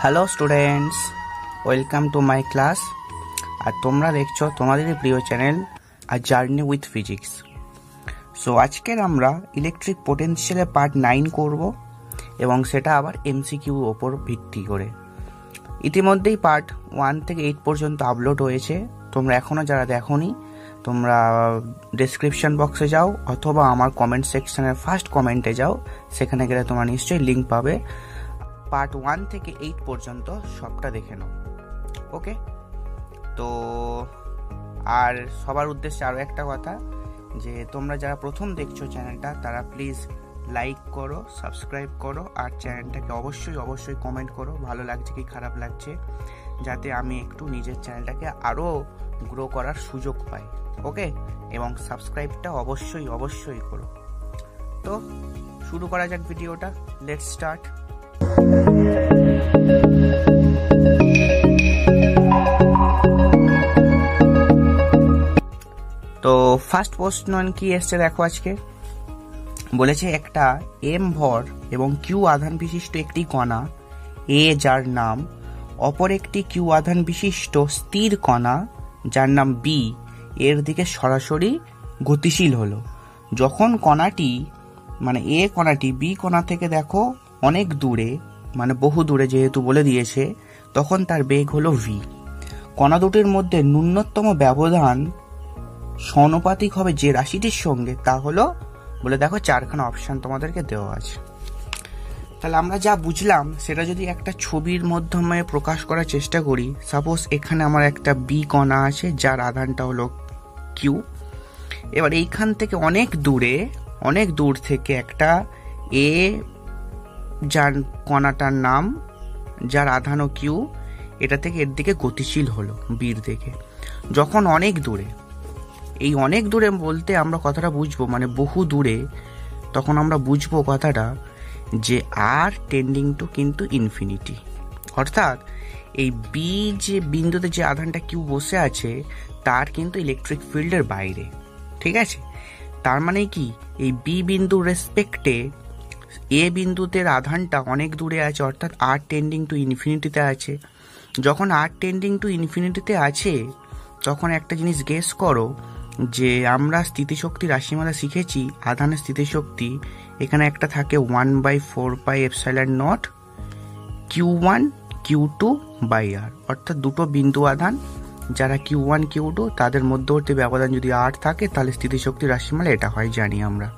Hello students, welcome to my class. আর তোমরা দেখছো তোমাদেরই প্রিয় channel a journey with physics. So আজকের আমরা ইলেকট্রিক পোটেনশিয়ালের পার্ট 9 করব এবং সেটা আবার এমসিকিউর ওপর ভিত্তি করে। ইতিমধ্যেই পার্ট 1 থেকে 8 পর্যন্ত আপলোড হয়েছে। তোমরা এখনও যারা দেখোনি তোমরা ডেসক্রিপশন বক্সে যাও অথবা আমার কমেন্ট সেকশনের ফার্স্ট কমেন্টে যাও, সেখানে গেলে তোমরা নিশ্চয়ই লিঙ্ক পাবে। পার্ট 1 থেকে 8 পর্যন্ত সবটা দেখে নাও। ওকে, তো আর সবার উদ্দেশ্যে আরও একটা কথা, যে তোমরা যারা প্রথম দেখছো চ্যানেলটা তারা প্লিজ লাইক করো, সাবস্ক্রাইব করো, আর চ্যানেলটাকে অবশ্যই কমেন্ট করো ভালো লাগছে কি খারাপ লাগছে, যাতে আমি একটু নিজের চ্যানেলটাকে আরও গ্রো করার সুযোগ পাই। ওকে, এবং সাবস্ক্রাইবটা অবশ্যই করো। তো শুরু করা যাক ভিডিওটা। Let's start. তো ফার্স্ট প্রশ্ন কি এসছে দেখো। আজকে বলেছে একটা এম ভর এবং কিউ আধান বিশিষ্ট একটি কণা এ, যার নাম, অপর একটি কিউ আধান বিশিষ্ট স্থির কণা যার নাম বি এর দিকে সরাসরি গতিশীল হলো। যখন কণাটি মানে এ কণাটি বি কণা থেকে দেখো অনেক দূরে, মানে বহু দূরে যেহেতু বলে দিয়েছে, তখন তার বেগ হলো ভি। কণা দুটির মধ্যে ন্যূনতম ব্যবধান সমানুপাতিক হবে যে রাশিটির সঙ্গে, তা হলো বলে দেখো 4খানা অপশন তোমাদেরকে দেওয়া আছে। তাহলে আমরা যা বুঝলাম সেটা যদি একটা ছবির মাধ্যমে প্রকাশ করার চেষ্টা করি, সাপোজ এখানে আমার একটা বি কণা আছে যার আধানটা হলো কিউ। এবার এইখান থেকে অনেক দূর থেকে একটা এ, যার কণাটার নাম, যার আধানও কিউ, এটা থেকে এর দিকে গতিশীল হলো বির দিকে। যখন অনেক দূরে, এই অনেক দূরে বলতে আমরা কথাটা বুঝবো মানে বহু দূরে, তখন আমরা বুঝবো কথাটা যে আর টেন্ডিং টু কিন্তু ইনফিনিটি। অর্থাৎ এই বি যে বিন্দুতে যে আধানটা কিউ বসে আছে তার কিন্তু ইলেকট্রিক ফিল্ডের বাইরে। ঠিক আছে, তার মানে কি এই বি বিন্দুর রেসপেক্টে এ বিন্দুতে আধানটা অনেক দূরে আছে, অর্থাৎ আর টেন্ডিং টু ইনফিনিটিতে আছে। যখন আর টেন্ডিং টু ইনফিনিটিতে আছে তখন একটা জিনিস গেস করো, যে আমরা স্থিতিশক্তি রাশিমালা শিখেছি, আধানের স্থিতিশক্তি এখানে একটা থাকে 1/4πε0 Q1 Q2 বাই আর, অর্থাৎ দুটো বিন্দু আধান যারা Q1 Q2 তাদের মধ্যবর্তী ব্যবধান যদি আর থাকে তাহলে স্থিতিশক্তি রাশিমালা এটা হয়, জানি আমরা।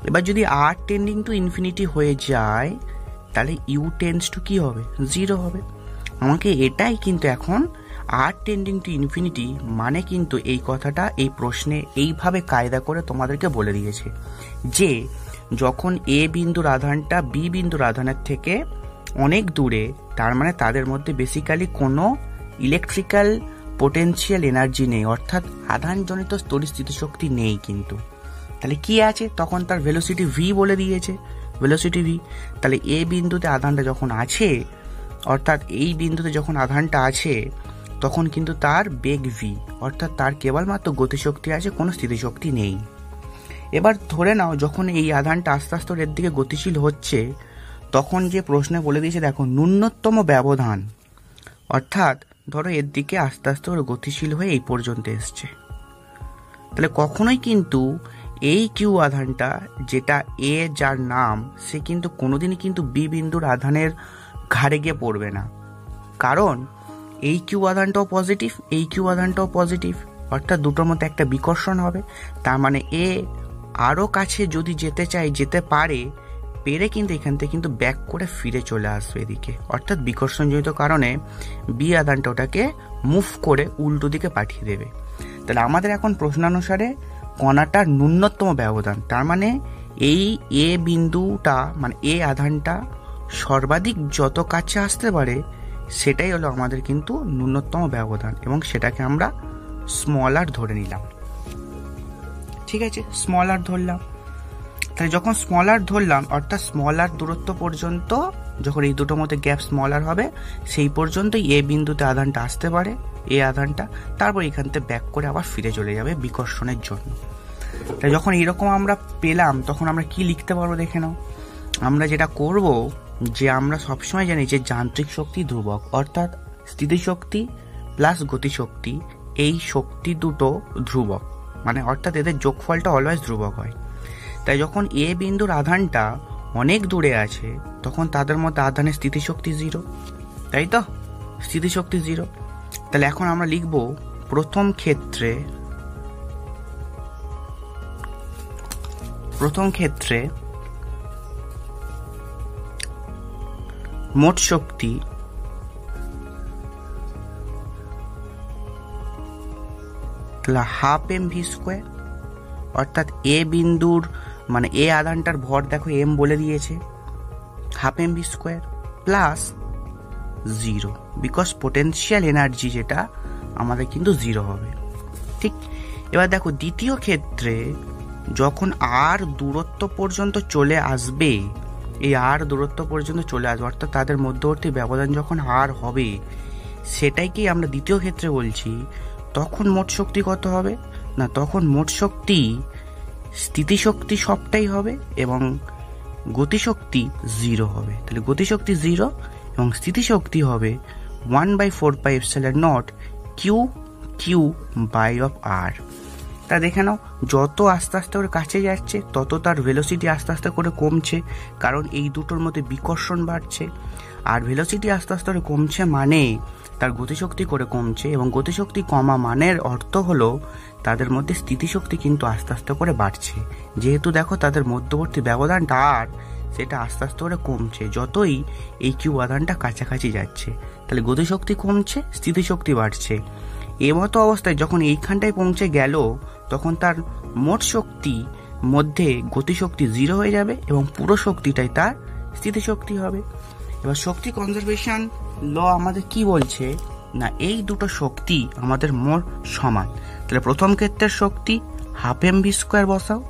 এবার যদি আর টেন্ডিং টু ইনফিনিটি হয়ে যায় তাহলে ইউ টেন্ডস টু কি হবে? 0 হবে। আমাকে এটাই কিন্তু এখন আর টেন্ডিং টু ইনফিনিটি মানে কিন্তু এই কথাটা এই প্রশ্নে এইভাবে কায়দা করে তোমাদেরকে বলে দিয়েছে যে যখন এ বিন্দুর আধানটা বি বিন্দুর আধানের থেকে অনেক দূরে, তার মানে তাদের মধ্যে বেসিক্যালি কোনো ইলেকট্রিক্যাল পোটেনশিয়াল এনার্জি নেই, অর্থাৎ আধানজনিত স্থিতিশক্তি নেই। কিন্তু তাহলে কি আছে? তখন তার ভেলোসিটি ভি বলে দিয়েছে, ভেলোসিটি ভি। তাহলে এ বিন্দুতে আধানটা যখন আছে, অর্থাৎ এই বিন্দুতে যখন আধানটা আছে তখন কিন্তু তার বেগ ভি, অর্থাৎ তার কেবলমাত্র গতিশক্তি আছে, কোনো স্থিতিশক্তি নেই। এবার ধরে নাও যখন এই আধানটা আস্তে আস্তে এর দিকে গতিশীল হচ্ছে, তখন যে প্রশ্নে বলে দিয়েছে দেখো ন্যূনতম ব্যবধান, অর্থাৎ ধরো এর দিকে আস্তে আস্তে ওর গতিশীল হয়ে এই পর্যন্ত এসছে। তাহলে কখনোই কিন্তু এই কিউ আধানটা যেটা এ, যার নাম, সে কিন্তু কোনোদিনই কিন্তু বি বিন্দুর আধানের ঘাড়ে গিয়ে পড়বে না, কারণ এই কিউ আধানটাও পজিটিভ, এই কিউ আধানটাও পজিটিভ, অর্থাৎ দুটোর মধ্যে একটা বিকর্ষণ হবে। তার মানে এ আরও কাছে যদি যেতে চায় যেতে পারে, পেরে কিন্তু এখান থেকে কিন্তু ব্যাক করে ফিরে চলে আসবে এদিকে, অর্থাৎ বিকর্ষণজনিত কারণে বি আধানটা ওটাকে মুভ করে উল্টো দিকে পাঠিয়ে দেবে। তাহলে আমাদের এখন প্রশ্নানুসারে কণাটার ন্যূনতম ব্যবধান, তার মানে এই এ বিন্দুটা মানে এ আধানটা সর্বাধিক যত কাছে আসতে পারে সেটাই হলো আমাদের কিন্তু ন্যূনতম ব্যবধান, এবং সেটাকে আমরা স্মল আর ধরে নিলাম। ঠিক আছে, স্মল আর ধরলাম। তাহলে যখন স্মল আর ধরলাম, অর্থাৎ স্মল আর দূরত্ব পর্যন্ত, যখন এই দুটোর মধ্যে গ্যাপ স্মল আর হবে সেই পর্যন্তই এ বিন্দুতে আধানটা আসতে পারে, এই আধানটা, তারপর এখান থেকে ব্যাক করে আবার ফিরে চলে যাবে বিকর্ষণের জন্য। তাই যখন এরকম আমরা পেলাম তখন আমরা কি লিখতে পারবো দেখে নাও। আমরা যেটা করব, যে আমরা সবসময় জানি যে যান্ত্রিক শক্তি ধ্রুবক, অর্থাৎ স্থিতিশক্তি প্লাস গতিশক্তি, এই শক্তি দুটো ধ্রুবক, মানে অর্থাৎ এদের যোগফলটা অলওয়েজ ধ্রুবক হয়। তাই যখন এ বিন্দুর আধানটা অনেক দূরে আছে তখন তাদের মধ্যে আধানের স্থিতিশক্তি 0, তাই তো, স্থিতিশক্তি 0। তাহলে এখন আমরা লিখব প্রথম ক্ষেত্রে মোট শক্তি হাফ এম ভি স্কোয়ার, অর্থাৎ এ বিন্দুর মানে এ আধানটার ভর দেখো এম বলে দিয়েছে, half m v square plus 0, because potential energy যেটা আমাদের কিন্তু 0 হবে। ঠিক, এবার দেখো দ্বিতীয় ক্ষেত্রে যখন আর দূরত্ব পর্যন্ত চলে আসবে, এই আর দূরত্ব পর্যন্ত চলে আসবে, অর্থাৎ তাদের মধ্যবর্তী ব্যবধান যখন আর হবে, সেটাইকেই আমরা দ্বিতীয় ক্ষেত্রে বলছি। তখন মোট শক্তি কত হবে না, তখন মোট শক্তি স্থিতিশক্তি সবটাই হবে এবং গতিশক্তি 0 হবে। তাহলে গতিশক্তি 0 এবং স্থিতিশক্তি হবে 1/4πε0 Q/r। তা দেখে নাও, যত আস্তে আস্তে করে কাছে যাচ্ছে তত তার ভেলোসিটি আস্তে আস্তে করে কমছে, কারণ এই দুটোর মধ্যে বিকর্ষণ বাড়ছে। আর ভেলোসিটি আস্তে আস্তে করে কমছে মানে তার গতিশক্তি করে কমছে, এবং গতিশক্তি কমা মানের অর্থ হলো তাদের মধ্যে স্থিতিশক্তি কিন্তু আস্তে আস্তে করে বাড়ছে। যেহেতু দেখো তাদের মধ্যবর্তী ব্যবধানটা আর, সেটা আস্তে আস্তে করে কমছে যতই এই কিউ আধানটা কাছাকাছি যাচ্ছে। তাহলে গতিশক্তি কমছে, স্থিতিশক্তি বাড়ছে। এই মতো অবস্থায় যখন এইখানটায় পৌঁছে গেল তখন তার মোট শক্তি মধ্যে গতিশক্তি 0 হয়ে যাবে এবং পুরো শক্তিটাই তার স্থিতিশক্তি হবে। এবার শক্তি কনজারভেশন ল আমাদের কি বলছে না, এই দুটো শক্তি আমাদের মোট সমান। তাহলে প্রথম ক্ষেত্রের শক্তি হাফ এম ভি স্কোয়ার বসাও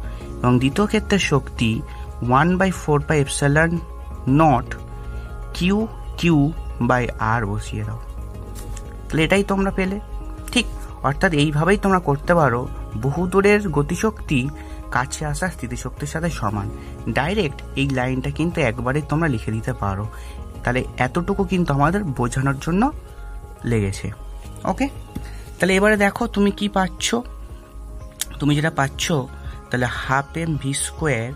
এবং দ্বিতীয় ক্ষেত্রের শক্তি 1/4πε0 Q/r বসিয়ে দাও। তাহলে এটাই তোমরা পেলে। ঠিক, অর্থাৎ এইভাবেই তোমরা করতে পারো, বহু দূরের গতিশক্তি কাছে আসা স্থিতিশক্তির সাথে সমান। ডাইরেক্ট এই লাইনটা কিন্তু একবারে তোমরা লিখে দিতে পারো। তাহলে এতটুকু কিন্তু আমাদের বোঝানোর জন্য লেগেছে। ওকে, তাহলে এবারে দেখো তুমি কি পাচ্ছ। তুমি যেটা পাচ্ছ, তাহলে হাফ এম ভি স্কোয়ার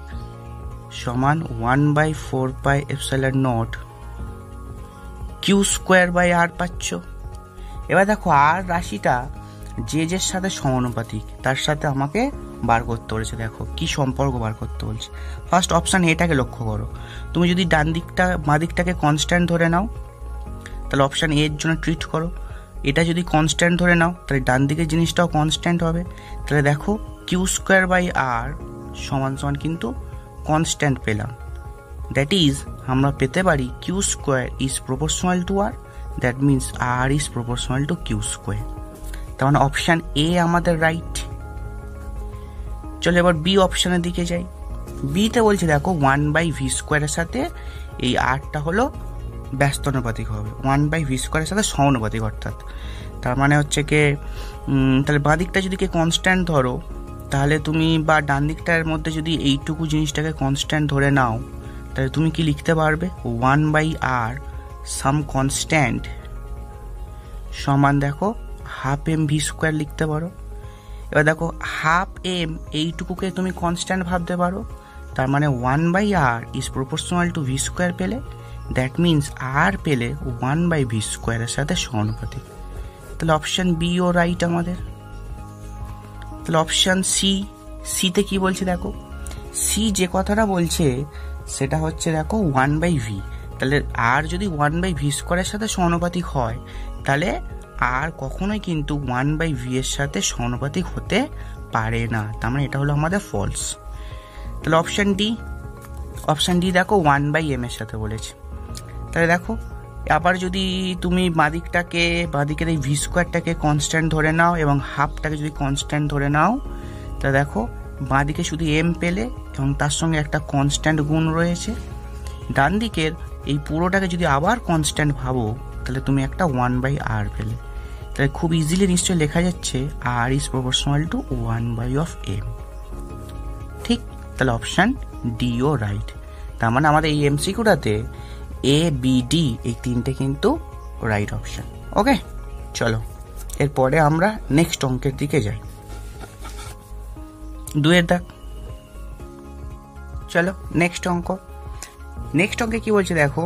সমান 1/4πε0 Q/r পাচ্ছ। এবার দেখো আর রাশিটা যে যে সাথে সমানুপাতিক তার সাথে আমাকে বার করতে বলেছে। দেখো কি সম্পর্ক বার করতে বলছে। ফার্স্ট অপশান এটাকে লক্ষ্য করো। তুমি যদি ডান দিকটা বাঁ দিকটাকে কনস্ট্যান্ট ধরে নাও তাহলে অপশান এর জন্য ট্রিট করো। এটা যদি কনস্ট্যান্ট ধরে নাও তাহলে ডান দিকের জিনিসটাও কনস্ট্যান্ট হবে। তাহলে দেখো Q/r সমান সমান কিন্তু কনস্ট্যান্ট পেলাম। দ্যাট ইজ আমরা পেতে পারি Q² is proportional two R, that means R is proportional two Q²। তার মানে অপশান এ আমাদের রাইট। চলো এবার বি অপশানের দিকে যাই। বিতে বলছে দেখো 1/v² এর সাথে এই আরটা হলো ব্যস্তানুপাতিক হবে, 1/v² এর সাথে সমানুপাতিক। অর্থাৎ তার মানে হচ্ছে কি, তাহলে বাঁ দিকটা যদি কনস্ট্যান্ট ধরো তাহলে তুমি, বা ডান দিকটার মধ্যে যদি এইটুকু জিনিসটাকে কনস্ট্যান্ট ধরে নাও তাহলে তুমি কি লিখতে পারবে 1/r সাম কনস্ট্যান্ট সমান দেখো হাফ এম ভি স্কোয়ার লিখতে পারো। এবার দেখো হাফ এম এইটুকুকে তুমি কনস্ট্যান্ট ভাবতে পারো, তার মানে 1/r is proportional two V square পেলে, দ্যাট মিনস আর পেলে 1/v² এর সাথে সমানুপাতিক। তাহলে অপশান বি ও রাইট আমাদের। তাহলে অপশান সিতে কি বলছে দেখো, সি যে কথাটা বলছে সেটা হচ্ছে দেখো 1/v। তাহলে আর যদি 1/v² এর সাথে সমানুপাতিক হয় তাহলে আর কখনোই কিন্তু 1/v এর সাথে সমানুপাতিক হতে পারে না। তার মানে এটা হলো আমাদের ফলস। তাহলে অপশান ডি দেখো 1/m এর সাথে বলেছে। তাহলে দেখো আবার যদি তুমি বাঁদিকের এই v² কনস্ট্যান্ট ধরে নাও এবং হাফটাকে যদি কনস্ট্যান্ট ধরে নাও তাহলে দেখো বাঁদিকে শুধু m পেলে এবং তার সঙ্গে একটা কনস্ট্যান্ট গুণ রয়েছে। ডান দিকের এই পুরোটাকে যদি আবার কনস্ট্যান্ট ভাবো তাহলে তুমি একটা 1/r পেলে। তাহলে খুব ইজিলি নিশ্চয়ই লেখা যাচ্ছে r is proportional two 1/m। ঠিক, তাহলে অপশান ডি ও রাইট। তার মানে আমাদের এই এমসিকিউটাতে এ বি ডি এই তিনটে কিন্তু রাইট অপশান। ওকে, চলো এরপরে আমরা নেক্সট অঙ্কের দিকে যাই। 2 দাগ। চলো নেক্সট অঙ্কে কি বলছে দেখো,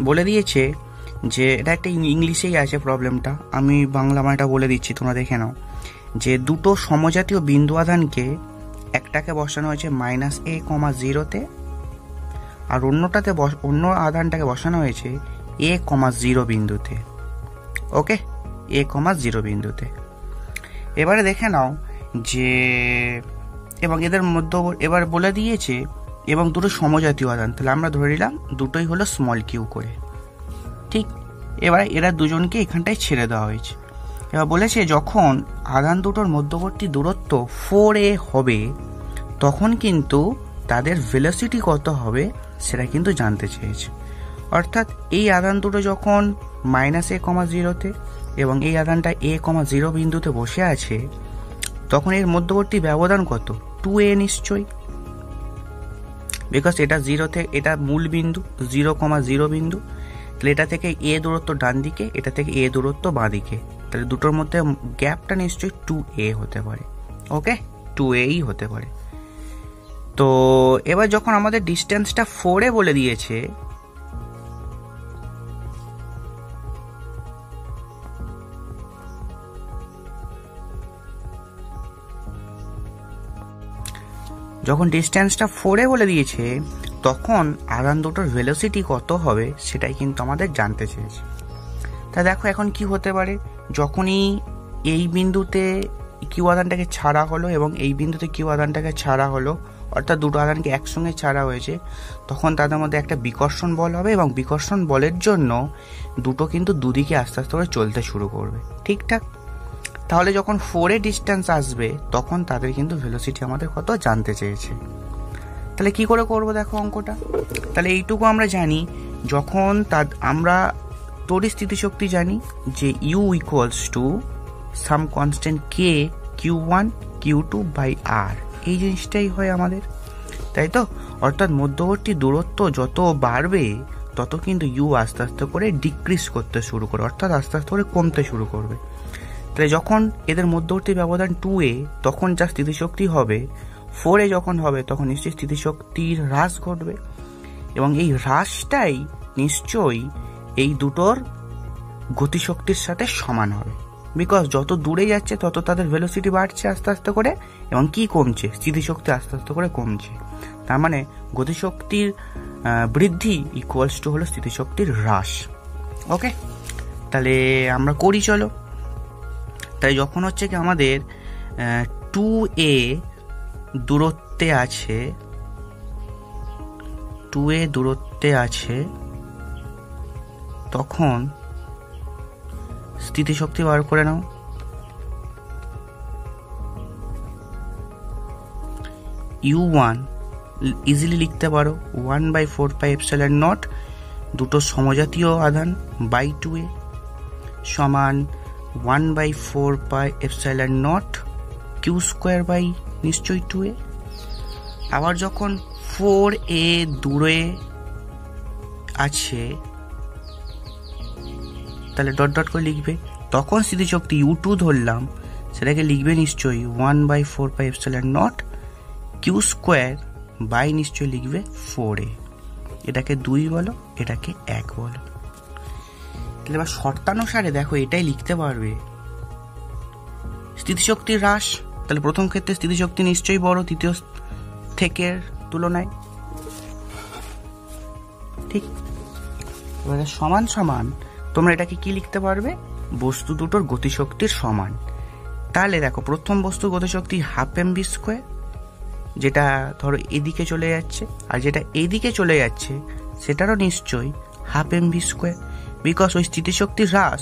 বলে দিয়েছে যে এটা একটা ইংলিশেই আছে প্রবলেমটা, আমি বাংলা মানেটা বলে দিচ্ছি, তোমরা দেখে নাও। যে দুটো সমজাতীয় বিন্দু আধানকে একটাকে বসানো হয়েছে -a,0তে আর অন্য আধানটাকে বসানো হয়েছে a,0 বিন্দুতে। ওকে, a,0 বিন্দুতে। এবারে দেখে নাও যে এবং এদের মধ্যে এবার বলে দিয়েছে এবং দুটো সমজাতীয় আধান, তাহলে আমরা ধরে নিলাম দুটোই হলো স্মল কিউ করে। ঠিক, এবার এরা দুজনকে এখানটায় ছেড়ে দেওয়া হয়েছে। এবার বলেছে যখন আধান দুটোর মধ্যবর্তী দূরত্ব 4a হবে তখন কিন্তু তাদের ভেলোসিটি কত হবে সেটা কিন্তু জানতে চেয়েছে। অর্থাৎ এই আধান দুটো যখন -a,0তে এবং এই আধানটা a,0 বিন্দুতে বসে আছে তখন এর মধ্যবর্তী ব্যবধান কত? 2a নিশ্চয়ই, বিকজ এটা 0 থেকে, এটা মূল বিন্দু 0,0 বিন্দু, তাহলে এটা থেকে a দূরত্ব ডান দিকে, এটা থেকে a দূরত্ব বাঁ দিকে, তাহলে দুটোর মধ্যে গ্যাপটা নিশ্চয়ই 2a হতে পারে। ওকে, 2a হতে পারে। তো এবার যখন আমাদের ডিস্টেন্সটা 4a বলে দিয়েছে, যখন ডিস্টেন্সটা 4a বলে দিয়েছে তখন আধান দুটোর ভেলোসিটি কত হবে সেটাই কিন্তু আমাদের জানতে চেয়েছে। তা দেখো এখন কি হতে পারে, যখনই এই বিন্দুতে কিউ আধানটাকে ছাড়া হলো এবং এই বিন্দুতে কিউ আধানটাকে ছাড়া হলো, অর্থাৎ দুটো আধানকে একসঙ্গে ছাড়া হয়েছে, তখন তাদের মধ্যে একটা বিকর্ষণ বল হবে এবং বিকর্ষণ বলের জন্য দুটো কিন্তু দুদিকে আস্তে আস্তে করে চলতে শুরু করবে। ঠিকঠাক, তাহলে যখন 4a ডিস্টেন্স আসবে তখন তাদের কিন্তু ভেলোসিটি আমাদের কত জানতে চেয়েছে। তাহলে কি করে করব দেখো অঙ্কটা। তাহলে এইটুকু আমরা জানি, যখন আমরা তড়িৎ স্থিতিশক্তি জানি যে u equals to some constant k q1 q2/r, এই জিনিসটাই হয় আমাদের, তাই তো। অর্থাৎ মধ্যবর্তী দূরত্ব যত বাড়বে তত কিন্তু u আস্তে আস্তে করে ডিক্রিজ করতে শুরু করে, অর্থাৎ আস্তে আস্তে করে কমতে শুরু করবে। তাহলে যখন এদের মধ্যবর্তী ব্যবধান 2a তখন যা স্থিতিশক্তি হবে, 4a যখন হবে তখন নিশ্চয়ই স্থিতিশক্তির হ্রাস ঘটবে এবং এই হ্রাসটাই নিশ্চয়ই এই দুটোর গতিশক্তির সাথে সমান হবে, বিকজ যত দূরে যাচ্ছে তত তাদের ভেলোসিটি বাড়ছে আস্তে আস্তে করে এবং কি কমছে, স্থিতিশক্তি আস্তে আস্তে করে কমছে। তার মানে গতিশক্তির বৃদ্ধি ইকুয়ালস টু হলো স্থিতিশক্তির হ্রাস। ওকে, তাহলে আমরা করি চলো। তাই যখন হচ্ছে কি আমাদের 2a দূরত্বে আছে, 2a দূরত্বে আছে তখন স্থিতিশক্তি বার করে নাও। u1 ইজিলি লিখতে পারো 1/4πε0 দুটো সমজাতীয় আধান বাই 2a সমান 1/4πε0 q² নিশ্চয়ই 2a। আবার যখন 4a দূরে আছে তাহলে ডট ডট করে লিখবে, তখন স্থিতিশক্তি u2 ধরলাম, সেটাকে লিখবে নিশ্চয়ই 1/4πε0 q² নিশ্চয়ই লিখবে 4a। এটাকে 2 বলো, এটাকে 1 বলো। তাহলে এবার শর্তানুসারে দেখো এটাই লিখতে পারবে স্থিতিশক্তির হ্রাস, তাহলে প্রথম ক্ষেত্রে স্থিতিশক্তি নিশ্চয়ই বড় তৃতীয় থেকে তুলনায়। ঠিক, এবারে সমান সমান তোমরা এটাকে কি লিখতে পারবে, বস্তু দুটোর গতিশক্তির সমান। তাহলে দেখো প্রথম বস্তুর গতিশক্তি 12 mv², যেটা ধরো এদিকে চলে যাচ্ছে, আর যেটা এদিকে চলে যাচ্ছে সেটারও নিশ্চয়ই 12 mv², বিকজ ওই স্থিতিশক্তির হ্রাস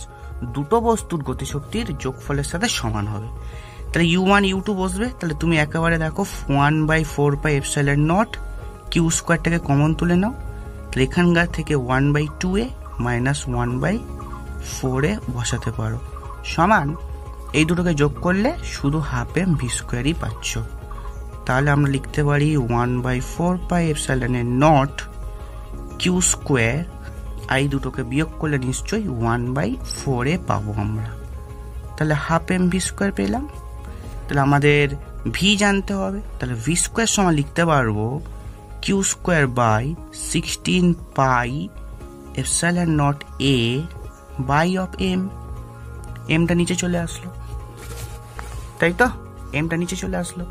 দুটো বস্তুর গতিশক্তির যোগফলের সাথে সমান হবে। তাহলে u1 u2 বসবে, তাহলে তুমি একেবারে দেখো 1/4πε0 কিউ স্কোয়ারটাকে কমন তুলে নাও, তাহলে এখানকার থেকে 1/2a মাইনাস 1/4a বসাতে পারো, সমান এই দুটোকে যোগ করলে শুধু হাফ এম ভি স্কোয়ারই পাচ্ছ। তাহলে আমরা লিখতে পারি 1/4πε0 কিউ স্কোয়ার, এই দুটোকে বিয়োগ করলে নিশ্চয়ই 1/4a পাবো আমরা। তাহলে হাফ এম ভি স্কোয়ার পেলাম। তাহলে আমাদের ভি জানতে হবে, তাহলে ভি স্কোয়ার সমান লিখতে পারবো Q square by 16πε0a by of M. এমটা নিচে চলে আসলো, তাই তো, এমটা নিচে চলে আসলো।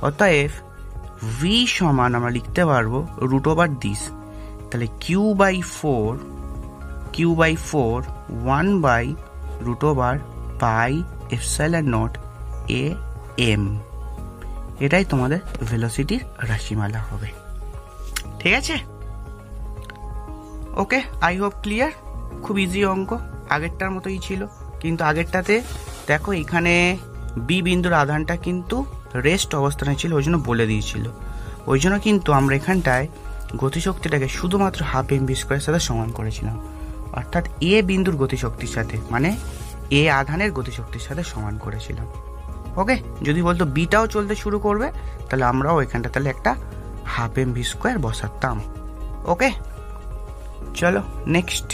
অতএব ভি সমান আমরা লিখতে পারবো রুট ওভার দিস, তাহলে q/4 1/√πε0 a m, এটাই তোমাদের ভেলোসিটির রাশিমালা হবে। ঠিক আছে, ওকে, আই হোপ ক্লিয়ার। খুব ইজি অঙ্ক, আগেরটার মতোই ছিল, কিন্তু আগেরটাতে দেখো এখানে বি বিন্দুর আধানটা কিন্তু রেস্ট অবস্থানে ছিল, ওই জন্য বলে দিয়েছিল, ওই জন্য কিন্তু আমরা এখানটায় গতিশক্তিটাকে শুধুমাত্র হাফ এম ভি স্কোয়ারের সাথে সমান করেছিলাম, অর্থাৎ এ বিন্দুর গতিশক্তির সাথে, মানে এ আধানের গতিশক্তির সাথে সমান করেছিলাম। ওকে, যদি বলতো বিটাও চলতে শুরু করবে, তাহলে আমরাও এখানটা তাহলে একটা হাফ এম ভি স্কোয়ার বসাতাম। ওকে, চলো নেক্সট।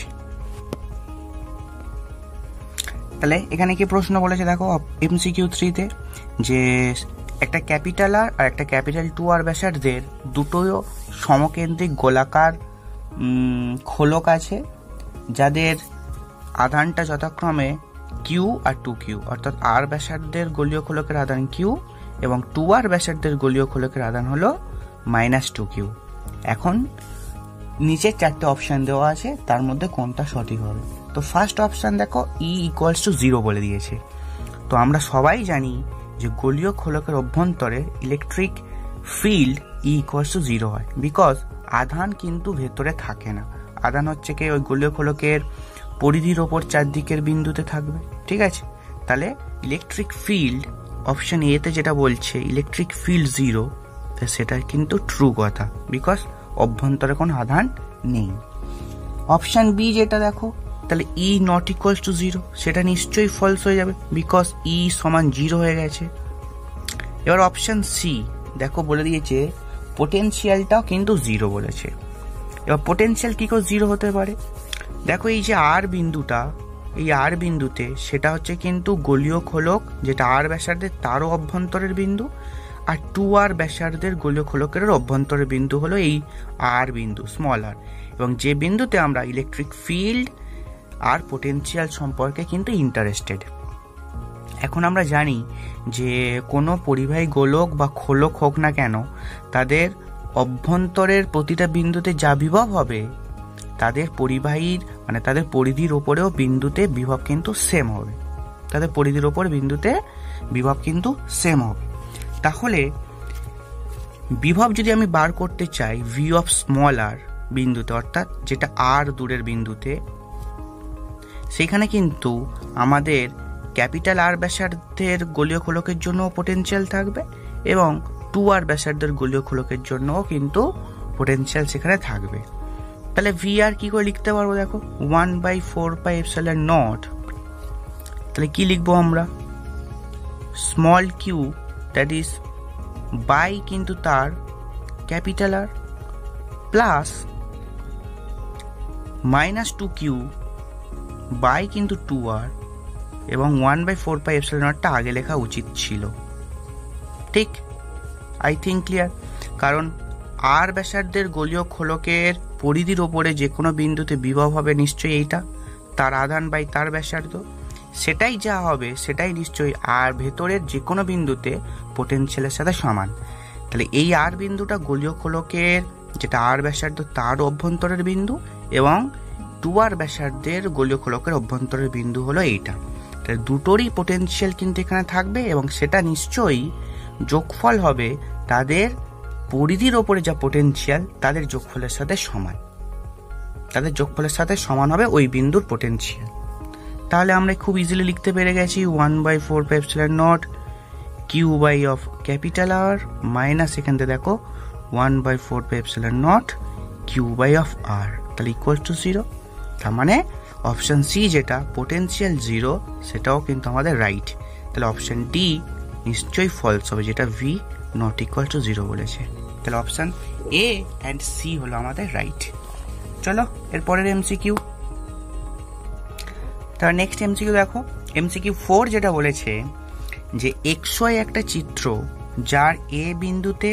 তাহলে এখানে কি প্রশ্ন বলেছে দেখো এমসিকিউ 3-তে, যে একটা ক্যাপিটাল আর একটা ক্যাপিটাল 2R ব্যাসার্ধের দুটো সমকেন্দ্রিক গোলাকার খোলক আছে, যাদের আধানটা যথাক্রমে কিউ আর 2q, অর্থাৎ আর ব্যাসার্ধের গোলীয় খোলকের আধান কিউ এবং 2R ব্যাসার্ধের গোলীয় খোলকের আধান হলো -2q। এখন নিচের 4টে অপশান দেওয়া আছে, তার মধ্যে কোনটা সঠিক হবে। তো ফার্স্ট অপশান দেখো E=0 বলে দিয়েছে। তো আমরা সবাই জানি যে গোলীয় খোলকের অভ্যন্তরে ইলেকট্রিক ফিল্ড E=0 হয়, বিকজ আধান কিন্তু ভেতরে থাকে না, আধান হচ্ছে কি ওই গোলীয় খোলকের পরিধির ওপর চারদিকের বিন্দুতে থাকবে। ঠিক আছে, তাহলে ইলেকট্রিক ফিল্ড অপশন এতে যেটা বলছে ইলেকট্রিক ফিল্ড 0, সেটা কিন্তু ট্রু কথা, বিকজ অভ্যন্তরে কোনো আধান নেই। অপশন বি যেটা দেখো, তাহলে E=0, সেটা নিশ্চয়ই ফলস হয়ে যাবে, বিকজ E = 0 হয়ে গেছে। এবার অপশন সি দেখো বলে দিয়েছে পোটেনশিয়ালটাও কিন্তু 0 বলেছে। এবার পোটেনশিয়াল কি করে 0 হতে পারে? দেখো এই যে আর বিন্দুটা, এই আর বিন্দুতে সেটা হচ্ছে কিন্তু গোলীয় খোলক, যেটা আর ব্যাসার্ধের তারও অভ্যন্তরের বিন্দু, আর 2R ব্যাসার্ধের গোলীয় খোলকের অভ্যন্তরের বিন্দু হলো এই আর বিন্দু, স্মল আর, এবং যে বিন্দুতে আমরা ইলেকট্রিক ফিল্ড আর পোটেনশিয়াল সম্পর্কে কিন্তু ইন্টারেস্টেড। এখন আমরা জানি যে কোনো পরিবাহী গোলক বা খোলক হোক না কেন, তাদের অভ্যন্তরের প্রতিটা বিন্দুতে যা বিভব হবে, তাদের পরিবাহীর মানে তাদের পরিধির ওপরেও বিন্দুতে বিভব কিন্তু সেম হবে, তাদের পরিধির ওপর বিন্দুতে বিভব কিন্তু সেম হবে। তাহলে বিভব যদি আমি বার করতে চাই ভি অফ স্মল আর বিন্দুতে, অর্থাৎ যেটা আর দূরের বিন্দুতে, সেখানে কিন্তু আমাদের ক্যাপিটাল আর ব্যাসার্ধের গোলীয় খোলকের জন্য পোটেনশিয়াল থাকবে এবং 2R ব্যাসার্ধের গোলীয় খোলকের জন্যও কিন্তু পোটেনশিয়াল সেখানে থাকবে। তাহলে ভি আর কি করে লিখতে পারবো দেখো, 1/4πε0, তাহলে কি লিখবো আমরা, small q that is by কিন্তু তার capital R plus -2q by কিন্তু 2R, এবং 1/4πε0টা আগে লেখা উচিত ছিল। ঠিক, আই থিঙ্ক ক্লিয়ার। কারণ আর ব্যাসার্ধের গোলীয় খোলকের পরিধির ওপরে যে কোনো বিন্দুতে বিভব হবে নিশ্চয়ই এইটা, তার আধান বাই তার ব্যাসার্ধ, সেটাই যা হবে সেটাই নিশ্চয়ই আর ভেতরের যে কোনো বিন্দুতে পোটেনশিয়ালের সাথে সমান। তাহলে এই আর বিন্দুটা গোলীয় খোলকের যেটা আর ব্যাসার্ধ তার অভ্যন্তরের বিন্দু, এবং 2R ব্যাসার্ধের গোলীয় খোলকের অভ্যন্তরের বিন্দু হলো এইটা। তাহলে দুটোরই পোটেনশিয়াল কিন্তু এখানে থাকবে, এবং সেটা নিশ্চয়ই যোগফল হবে তাদের পরিধির ওপরে যা পোটেনশিয়াল তাদের যোগফলের সাথে সমান, তাদের যোগফলের সাথে সমান হবে ওই বিন্দুর পোটেনশিয়াল। তাহলে আমরা খুব ইজিলি লিখতে পেরে গেছি 1/4πε0 Q by of capital R minus এখান থেকে দেখো 1/4πε0 কিউ বাই অফ আর, তাহলে ইকুয়াল টু 0। তার মানে অপশন সি যেটা পোটেনশিয়াল 0 সেটাও কিন্তু আমাদের রাইট। তাহলে অপশন ডি নিশ্চয়ই ফলস হবে, যেটা ভি নট ইকুয়াল টু 0 বলেছে। তাহলে অপশন এ অ্যান্ড সি হলো আমাদের রাইট। চলো এরপরের এমসিকিউ। তার নেক্সট এমসিকিউ দেখো, এমসিকিউ 4 যেটা বলেছে যে XY একটা চিত্র যার এ বিন্দুতে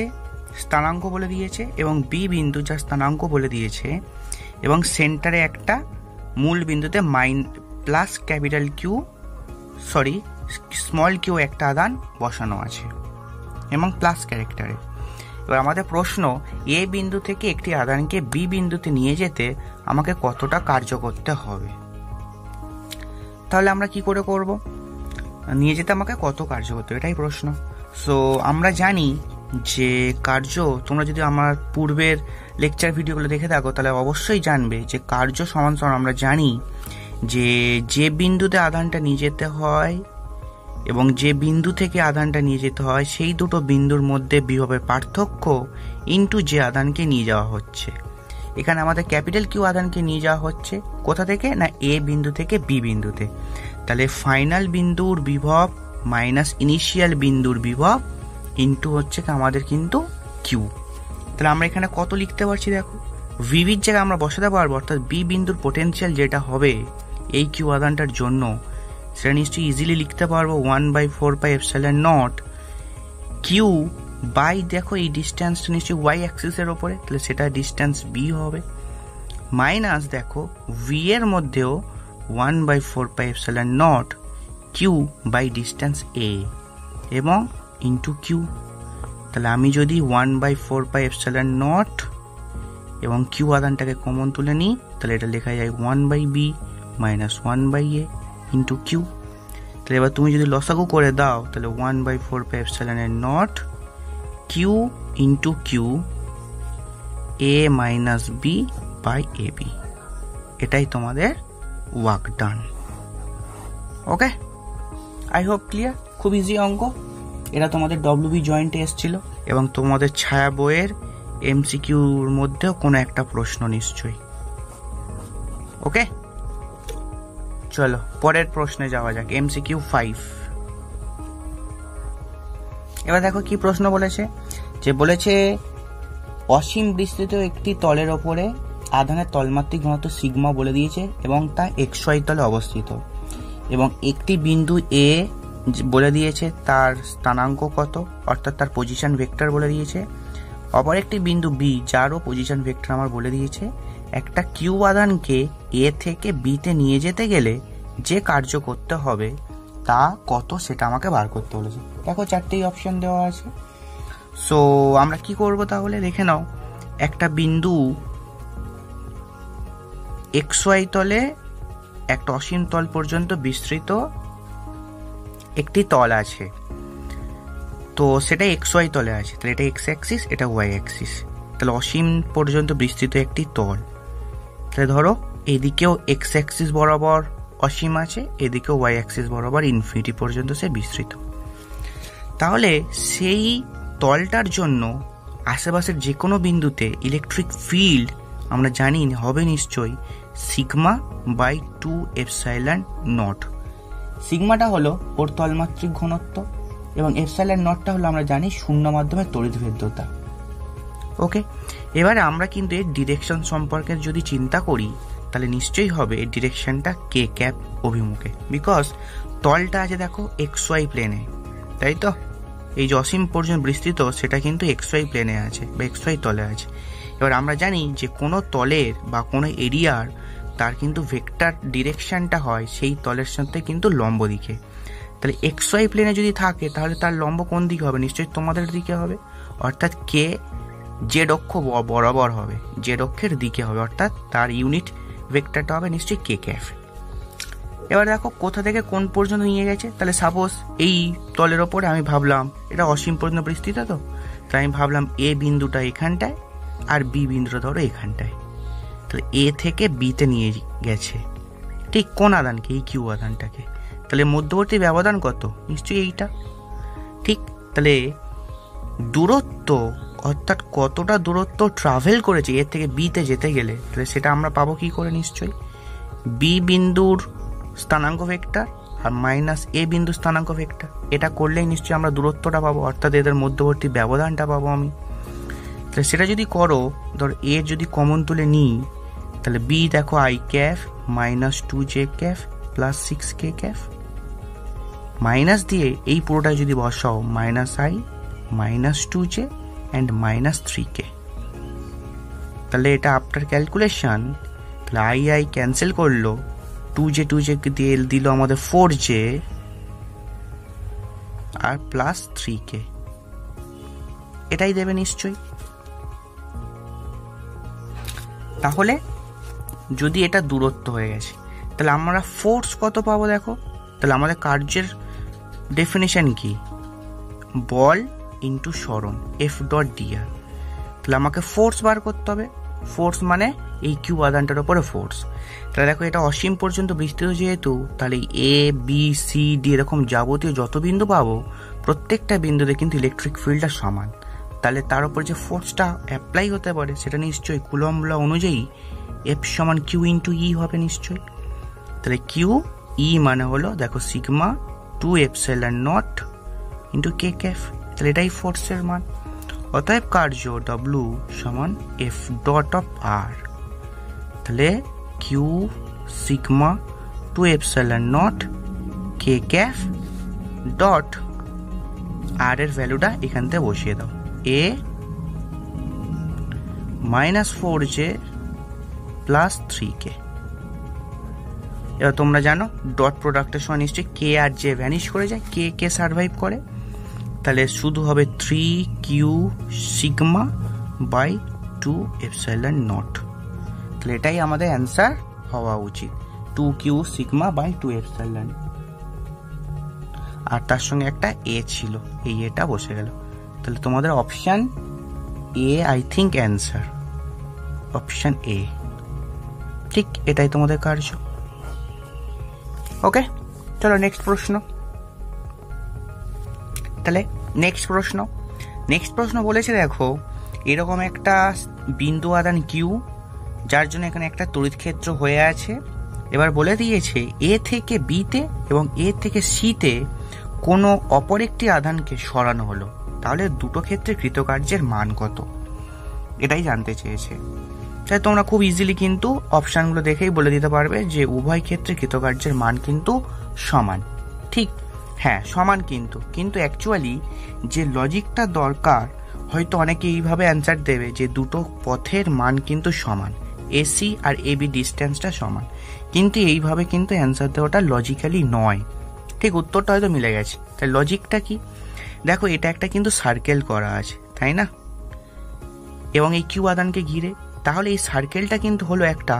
স্থানাঙ্ক বলে দিয়েছে এবং বি বিন্দু যার স্থানাঙ্ক বলে দিয়েছে, এবং সেন্টারে একটা মূল বিন্দুতে plus capital q small q একটা আধান বসানো আছে এবং প্লাস ক্যারেক্টারে। এবার আমাদের প্রশ্ন, এ বিন্দু থেকে একটি আধানকে বি বিন্দুতে নিয়ে যেতে আমাকে কতটা কার্য করতে হবে। তাহলে আমরা কি করে করব, নিয়ে যেতে আমাকে কত কার্য করতে হবে এটাই প্রশ্ন। সো আমরা জানি যে কার্য, তোমরা যদি আমার পূর্বের লেকচার ভিডিওগুলো দেখে থাকো তাহলে অবশ্যই জানবে যে কার্য সমান সমান আমরা জানি যে বিন্দুতে আধানটা নিয়ে যেতে হয় এবং যে বিন্দু থেকে আধানটা নিয়ে যেতে হয় সেই দুটো বিন্দুর মধ্যে বিভবের পার্থক্য ইন্টু যে আধানকে নিয়ে যাওয়া হচ্ছে। এখানে আমাদের ক্যাপিটাল কিউ আধানকে নিয়ে যাওয়া হচ্ছে কোথা থেকে, না এ বিন্দু থেকে বি বিন্দুতে। তাহলে ফাইনাল বিন্দুর বিভব মাইনাস ইনিশিয়াল বিন্দুর বিভব ইন্টু হচ্ছে আমাদের কিন্তু কিউ। তাহলে আমরা এখানে কত লিখতে পারছি দেখো, ভিভির জায়গায় আমরা বসাতে পারবো, অর্থাৎ বি বিন্দুর পোটেনশিয়াল যেটা হবে এই কিউ আধানটার জন্য সেটা নিশ্চয়ই ইজিলি লিখতে পারবো 1/4πε0 কিউ বাই, দেখো এই ডিস্টেন্সটা নিশ্চয়ই ওয়াই অ্যাক্সিসের ওপরে, তাহলে সেটা ডিস্টেন্স বি হবে, মাইনাস দেখো ভি এর মধ্যেও 1/4πε0 কিউ বাই ডিস্টেন্স এ এবং ইন্টু কিউ। তাহলে আমি যদি 1/4πε0 এবং কিউ আধানটাকে কমন তুলে নিই তাহলে এটা লেখা যায় 1/b minus 1/a into Q. তাহলে এবার তুমি যদি লসাগু করে দাও তাহলে 1/4πε0 Q into Q A minus B by A B, এটাই তোমাদের work done. Okay, I hope clear. খুব ইজি অঙ্ক, এটা তোমাদের WB জয়েন্টে এসেছিল এবং তোমাদের ছায়া বইয়ের এমসিকিউর মধ্যেও কোনো একটা প্রশ্ন নিশ্চয়ই। ওকে, চলো পরের প্রশ্নে যাওয়া যাক, এমসিকিউ 5। এবার দেখো কি প্রশ্ন বলেছে, যে বলেছে অসীম বিস্তৃত একটি তলের ওপরে আধানের তলমাত্রিক ঘনত্ব সিগমা বলে দিয়েছে এবং তা XY তলে অবস্থিত, এবং একটি বিন্দু এ বলে দিয়েছে তার স্থানাঙ্ক কত, অর্থাৎ তার পজিশন ভেক্টর বলে দিয়েছে। অপর একটি বিন্দু বি যারও পজিশন ভেক্টর আমার বলে দিয়েছে। একটা কিউ আধানকে এ থেকে বিতে নিয়ে যেতে গেলে যে কার্য করতে হবে তা কত সেটা আমাকে বার করতে বলেছে। দেখো চারটেই অপশন দেওয়া আছে। সো আমরা কি করব তাহলে দেখে নাও, একটা বিন্দু XY তলে একটা অসীম তল পর্যন্ত বিস্তৃত একটি তল আছে, তো সেটা XY তলে আছে, তাহলে এটা এক্স অ্যাক্সিস এটা ওয়াই অ্যাক্সিস, তাহলে অসীম পর্যন্ত বিস্তৃত একটি তল। তাহলে ধরো এদিকেও এক্স অ্যাক্সিস বরাবর অসীম আছে, এদিকেও ওয়াই অ্যাক্সিস বরাবর ইনফিনিটি পর্যন্ত সে বিস্তৃত। তাহলে সেই তলটার জন্য আশেপাশের যে কোনো বিন্দুতে ইলেকট্রিক ফিল্ড আমরা জানি হবে নিশ্চয়ই সিগমা বাই 2ε0। সিগমাটা হলো ওর তলমাত্রিক ঘনত্ব এবং ε0টা হলো আমরা জানি শূন্য মাধ্যমে তড়িৎভেদ্যতা। ওকে, এবারে আমরা কিন্তু এর ডিরেকশন সম্পর্কে যদি চিন্তা করি তাহলে নিশ্চয়ই হবে এর ডিরেকশনটা কে ক্যাপ অভিমুখে, বিকজ তলটা আছে দেখো XY প্লেনে, তাই তো এই যে অসীম পর্যন্ত বিস্তৃত সেটা কিন্তু XY প্লেনে আছে বা XY তলে আছে। এবার আমরা জানি যে কোনো তলের বা কোনো এরিয়ার তার কিন্তু ভেক্টর ডিরেকশনটা হয় সেই তলের সাথে কিন্তু লম্ব দিকে। তাহলে XY প্লেনে যদি থাকে তাহলে তার লম্ব কোন দিকে হবে, নিশ্চয়ই তোমাদের দিকে হবে, অর্থাৎ কে জেড অক্ষ বরাবর হবে, জেড অক্ষের দিকে হবে, অর্থাৎ তার ইউনিট ভেক্টরটা হবে নিশ্চয়ই কে ক্যাফ। এবার দেখো কোথা থেকে কোন পর্যন্ত নিয়ে গেছে, তাহলে সাপোজ এই তলের ওপরে আমি ভাবলাম এটা অসীম পর্যন্ত বিস্তৃত, তো তাই আমি ভাবলাম এ বিন্দুটা এখানটায় আর বি বিন্দুটা ধরো এখানটায়, তাহলে এ থেকে বিতে নিয়ে গেছে ঠিক কোন আধানকে, এই কিউ আধানটাকে, তাহলে মধ্যবর্তী ব্যবধান কত, নিশ্চয়ই এইটা। ঠিক, তাহলে দূরত্ব অর্থাৎ কতটা দূরত্ব ট্রাভেল করেছে এর থেকে বিতে যেতে গেলে, তাহলে সেটা আমরা পাবো কি করে? নিশ্চয়ই বি বিন্দুর স্থানাঙ্ক ভেক্টর আর মাইনাস এ বিন্দু স্থানাঙ্ক ভেক্টর, এটা করলেই নিশ্চয়ই আমরা দূরত্বটা পাবো, অর্থাৎ এদের মধ্যবর্তী ব্যবধানটা পাবো আমি। তাহলে সেটা যদি করো, ধর এ যদি কমন তুলে নিই, তাহলে বি দেখো I cafe minus 2j cafe plus 6k cafe, minus দিয়ে এই পুরোটা যদি বসাও minus I minus 2j and minus 3k, তাহলে এটা আফটার ক্যালকুলেশন, তাহলে আই ক্যান্সেল করলো, 2j দিয়ে দিল আমাদের 4j আর প্লাস 3k, এটাই দেবে নিশ্চয়ই। তাহলে যদি এটা দূরত্ব হয়ে গেছে, তাহলে আমরা ফোর্স কত পাবো দেখো, তাহলে আমাদের কার্যের ডেফিনেশন কি? বল ইন্টু সরণ F.dr, তাহলে আমাকে ফোর্স বার করতে হবে। ফোর্স মানে এই কিউ আধানটার উপরে ফোর্স। তাহলে দেখো এটা অসীম পর্যন্ত বিস্তৃত যেহেতু, তাহলে এ বি সি ডি এরকম যাবতীয় যত বিন্দু পাবো প্রত্যেকটা বিন্দুতে কিন্তু ইলেকট্রিক ফিল্ডটা সমান, তাহলে তার উপর যে ফোর্সটা অ্যাপ্লাই হতে পারে সেটা নিশ্চয়ই কুলম্ব ল অনুযায়ী এফ সমান কিউ ইন্টু ই হবে নিশ্চয়ই। তাহলে কিউ ই মানে হলো দেখো sigma 2 epsilon not into k cafe, তাহলে এটাই ফোর্সের মান। অতএব কার্য ডব্লু সমান এফ ডট অফ আর, তাহলে Q sigma 2 epsilon naught K cap dot R এর ভ্যালুটা এখান থেকে বসিয়ে দাও, এ মাইনাস 4j প্লাস 3k। এবার তোমরা জানো ডট প্রোডাক্টের সময় নিশ্চয়ই কে আর জে ভ্যানিশ করে যায়, কে কে সার্ভাইভ করে, তাহলে শুধু হবে 3q sigma by 2 epsilon not, তাহলে এটাই আমাদের অ্যান্সার হওয়া উচিত, 2q সিগমা বাই 2 এপসাইলন, আর তার সঙ্গে একটা এ ছিল, এই এটা বসে গেল, তাহলে তোমাদের option A I think answer, option A ঠিক, এটাই তোমাদের কার্য। ওকে, চলো নেক্সট প্রশ্ন। তাহলে নেক্সট প্রশ্ন বলেছে দেখো এরকম একটা বিন্দু আধান কিউ, যার জন্য এখানে একটা তড়িৎ ক্ষেত্র হয়ে আছে। এবার বলে দিয়েছে এ থেকে বিতে এবং এ থেকে সিতে কোনো অপর একটি আধানকে সরানো হলো, তাহলে দুটো ক্ষেত্রে কৃতকার্যের মান কত, এটাই জানতে চেয়েছে। তাই তোমরা খুব ইজিলি কিন্তু অপশানগুলো দেখেই বলে দিতে পারবে যে উভয় ক্ষেত্রে কৃতকার্যের মান কিন্তু সমান। ঠিক, হ্যাঁ সমান, কিন্তু অ্যাকচুয়ালি যে লজিকটা দরকার, হয়তো অনেকে এইভাবে অ্যান্সার দেবে যে দুটো পথের মান কিন্তু সমান, এসি আর এবি ডিস্টেন্সটা সমান, কিন্তু এইভাবে কিন্তু অ্যান্সার দেওয়াটা লজিক্যালি নয়। ঠিক, উত্তরটা হয়তো মিলে গেছে। তাই লজিকটা কি দেখো, এটা একটা কিন্তু সার্কেল করা আছে তাই না, এবং এই কিউ আধানকে ঘিরে, তাহলে এই সার্কেলটা কিন্তু হলো একটা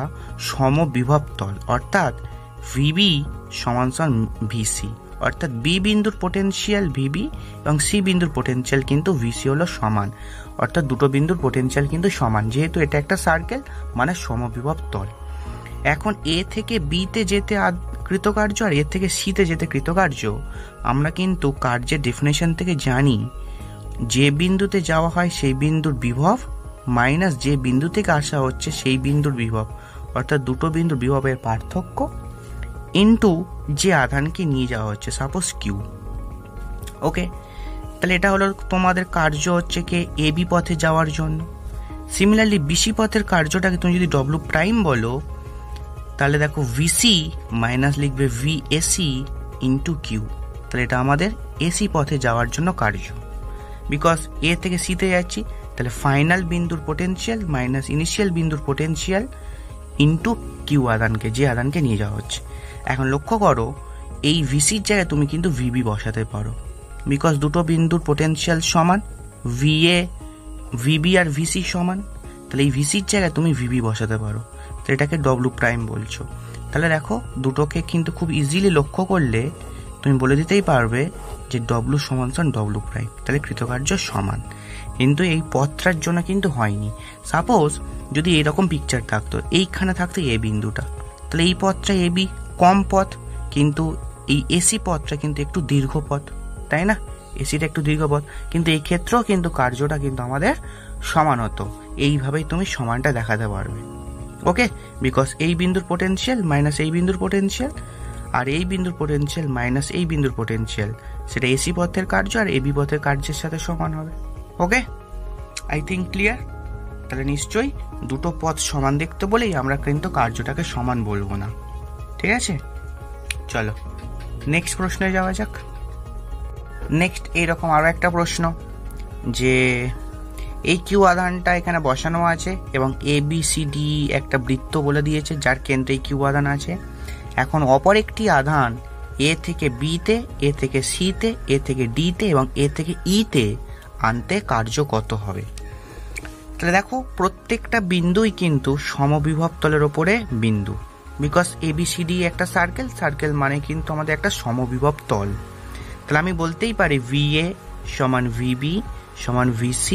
সমবিভব তল, অর্থাৎ ভিবি সমান সমান ভিসি, অর্থাৎ বি বিন্দুর পোটেনশিয়াল ভিবি এবং সি বিন্দুর পোটেনশিয়াল কিন্তু ভিসি হলো সমান, অর্থাৎ দুটো বিন্দুর পোটেনশিয়াল কিন্তু সমান, যেহেতু এটা একটা সার্কেল মানে সমবিভব তল। এখন এ থেকে বিতে যেতে কৃতকার্য আর এ থেকে সিতে যেতে কৃতকার্য, আমরা কিন্তু কার্যের ডেফিনেশন থেকে জানি যে বিন্দুতে যাওয়া হয় সেই বিন্দুর বিভব মাইনাস যে বিন্দু থেকে আসা হচ্ছে সেই বিন্দুর বিভব, অর্থাৎ দুটো বিন্দুর বিভবের পার্থক্য ইন্টু যে আধানকে নিয়ে যাওয়া হচ্ছে, সাপোজ কিউ। ওকে, তাহলে এটা হলো তোমাদের কার্য হচ্ছে কি এ বি পথে যাওয়ার জন্য। সিমিলারলি বিসি পথের কার্যটাকে তুমি যদি ডব্লু প্রাইম বলো, তাহলে দেখো ভিসি মাইনাস লিখবে ভি এসি ইন্টু কিউ, তাহলে এটা আমাদের এসি পথে যাওয়ার জন্য কার্য, বিকজ এ থেকে সিতে যাচ্ছি, তাহলে ফাইনাল বিন্দুর পোটেনশিয়াল মাইনাস ইনিশিয়াল বিন্দুর পোটেনশিয়াল ইন্টু কিউ আধানকে, যে আধানকে নিয়ে যাওয়া হচ্ছে। এখন লক্ষ্য করো এই ভিসির জায়গায় তুমি কিন্তু ভিবি বসাতে পারো, বিকজ দুটো বিন্দুর পোটেনশিয়াল সমান, ভিবি আর ভিসি সমান, তাহলে এই ভিসির জায়গায় তুমি ভিবি বসাতে পারো, তো এটাকে ডব্লু প্রাইম বলছো। তাহলে দেখো দুটোকে কিন্তু খুব ইজিলি লক্ষ্য করলে তুমি বলে দিতেই পারবে যে ডব্লু সমান সমান ডব্লু প্রাইম, তাহলে কৃতকার্য সমান। কিন্তু এই পথটার জন্য কিন্তু হয়নি। সাপোজ যদি এরকম পিকচার থাকতো, এইখানে থাকতো এ বিন্দুটা, তাহলে এই পথটা এবি কম পথ, কিন্তু এই এসি পথটা কিন্তু একটু দীর্ঘ পথ, তাই না? এসিটা একটু দীর্ঘ পথ, কিন্তু এই ক্ষেত্রেও কিন্তু কার্যটা কিন্তু আমাদের সমান হতো। এইভাবেই তুমি সমানটা দেখাতে পারবে। ওকে, বিকজ এই বিন্দুর পোটেনশিয়াল মাইনাস এই বিন্দুর পোটেনশিয়াল, আর এই বিন্দুর পোটেনশিয়াল মাইনাস এই বিন্দুর পোটেনশিয়াল, সেটা এসি পথের কার্য আর এবি পথের কার্যের সাথে সমান হবে। ওকে, আই থিঙ্ক ক্লিয়ার। তাহলে নিশ্চয়ই দুটো পথ সমান দেখতে বলেই আমরা কিন্তু কার্যটাকে সমান বলবো না। ঠিক আছে, চলো নেক্সট প্রশ্নে যাওয়া যাক। নেক্সট এইরকম আরো একটা প্রশ্ন, যে এই কিউ আধানটা এখানে বসানো আছে এবং এ বি সি ডি একটা বৃত্ত বলে দিয়েছে যার কেন্দ্রে কিউ আধান আছে। এখন অপর একটি আধান এ থেকে বিতে, এ থেকে সিতে, এ থেকে ডিতে এবং এ থেকে ইতে আনতে কার্য কত হবে? তাহলে দেখো, প্রত্যেকটা বিন্দুই কিন্তু সমবিভব তলের ওপরে বিন্দু, বিকজ এবিসিডি একটা সার্কেল, সার্কেল মানে কিন্তু আমাদের একটা সমবিভব তল। তাহলে আমি বলতেই পারি VA সমান VB সমান VC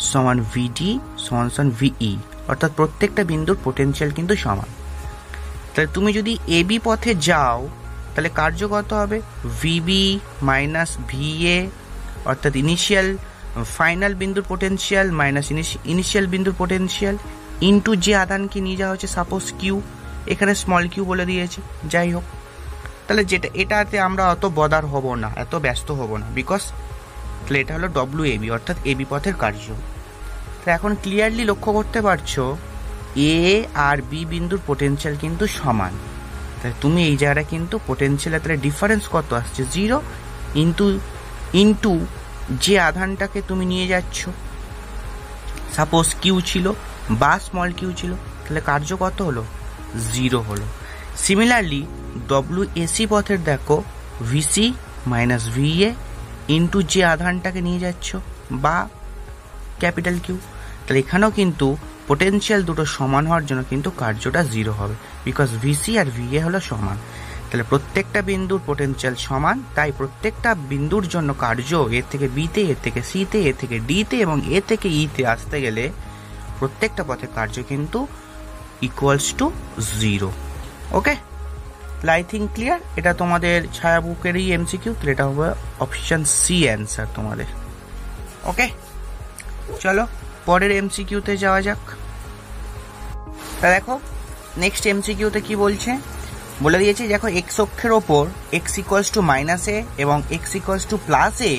সমান VD সমান সমান VE, অর্থাৎ প্রত্যেকটা বিন্দুর পোটেনশিয়াল কিন্তু সমান। তাহলে তুমি যদি এবি পথে যাও তাহলে কার্য কত হবে? VB মাইনাস VA, অর্থাৎ ইনিশিয়াল ফাইনাল বিন্দুর পোটেনশিয়াল মাইনাস ইনিশিয়াল বিন্দুর পোটেনশিয়াল ইন্টু যে আধানকে নিয়ে যাওয়া হচ্ছে সাপোজ কিউ, এখানে স্মল কিউ বলে দিয়েছে, যাই হোক। তাহলে এটাতে আমরা অত বদার হব না, এত ব্যস্ত হব না, বিকজ তাহলে এটা হলো WAB, অর্থাৎ এবি পথের কার্য। তো এখন ক্লিয়ারলি লক্ষ্য করতে পারছো এ আর বি বিন্দুর পোটেনশিয়াল কিন্তু সমান। তাহলে তুমি এই জায়গাটা কিন্তু পোটেনশিয়ালের তাহলে ডিফারেন্স কত আসছে? 0 ইন্টু যে আধানটাকে তুমি নিয়ে যাচ্ছ, সাপোজ কিউ ছিল বা স্মল কিউ ছিল, তাহলে কার্য কত হলো? 0 হলো। সিমিলারলি WAC পথের দেখো VC মাইনাস VA ইন্টু যে আধানটাকে নিয়ে যাচ্ছ বা ক্যাপিটাল কিউ, তাহলে এখানেও কিন্তু পোটেনশিয়াল দুটো সমান হওয়ার জন্য কিন্তু কার্যটা 0 হবে, বিকজ VC আর VA হলো সমান। তাহলে প্রত্যেকটা বিন্দুর পোটেনশিয়াল সমান, তাই প্রত্যেকটা বিন্দুর জন্য কার্য এ থেকে বিতে, এ থেকে সিতে, এ থেকে ডিতে এবং এ থেকে ইতে আসতে গেলে প্রত্যেকটা পথের কার্য কিন্তু equals to 0। Okay, I think clear. এটা তোমাদের ছায়া বুকেরই MCQ, তাহলে এটা হবে অপশন সি অ্যান্সার তোমাদের। ওকে, চলো পরের MCQতে যাওয়া যাক। তা দেখো নেক্সট MCQতে কি বলছে, বলে দিয়েছে দেখো এক্স অক্ষের ওপর x ইকুয়ালস টু -a এবং x ইকুয়ালস টু +a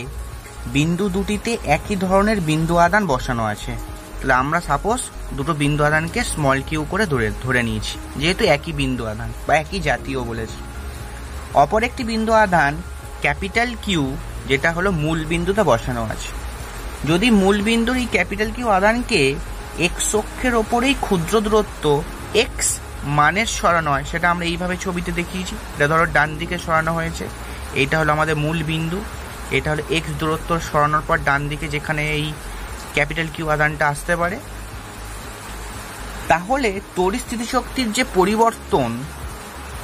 বিন্দু দুটিতে একই ধরনের বিন্দু আদান বসানো আছে। তাহলে আমরা সাপোজ দুটো বিন্দু আদানকে স্মল কিউ করে ধরে নিয়েছি, যেহেতু একই বিন্দু আদান বা একই জাতীয় বলেছি। অপর একটি বিন্দু আদান ক্যাপিটাল কিউ, যেটা হলো মূল বিন্দুতে বসানো আছে। যদি মূল বিন্দুর এই ক্যাপিটাল কিউ আদানকে এক্স অক্ষের ওপরেই ক্ষুদ্র দূরত্ব x মানের সরানো হয়, সেটা আমরা এইভাবে ছবিতে দেখিয়েছি। এটা ধরো ডান দিকে সরানো হয়েছে, এইটা হলো আমাদের মূল বিন্দু, এটা হলো x দূরত্ব সরানোর পর ডান দিকে যেখানে এই ক্যাপিটাল কিউ আধানটা আসতে পারে। তাহলে তড়িৎ স্থিতিশক্তির যে পরিবর্তন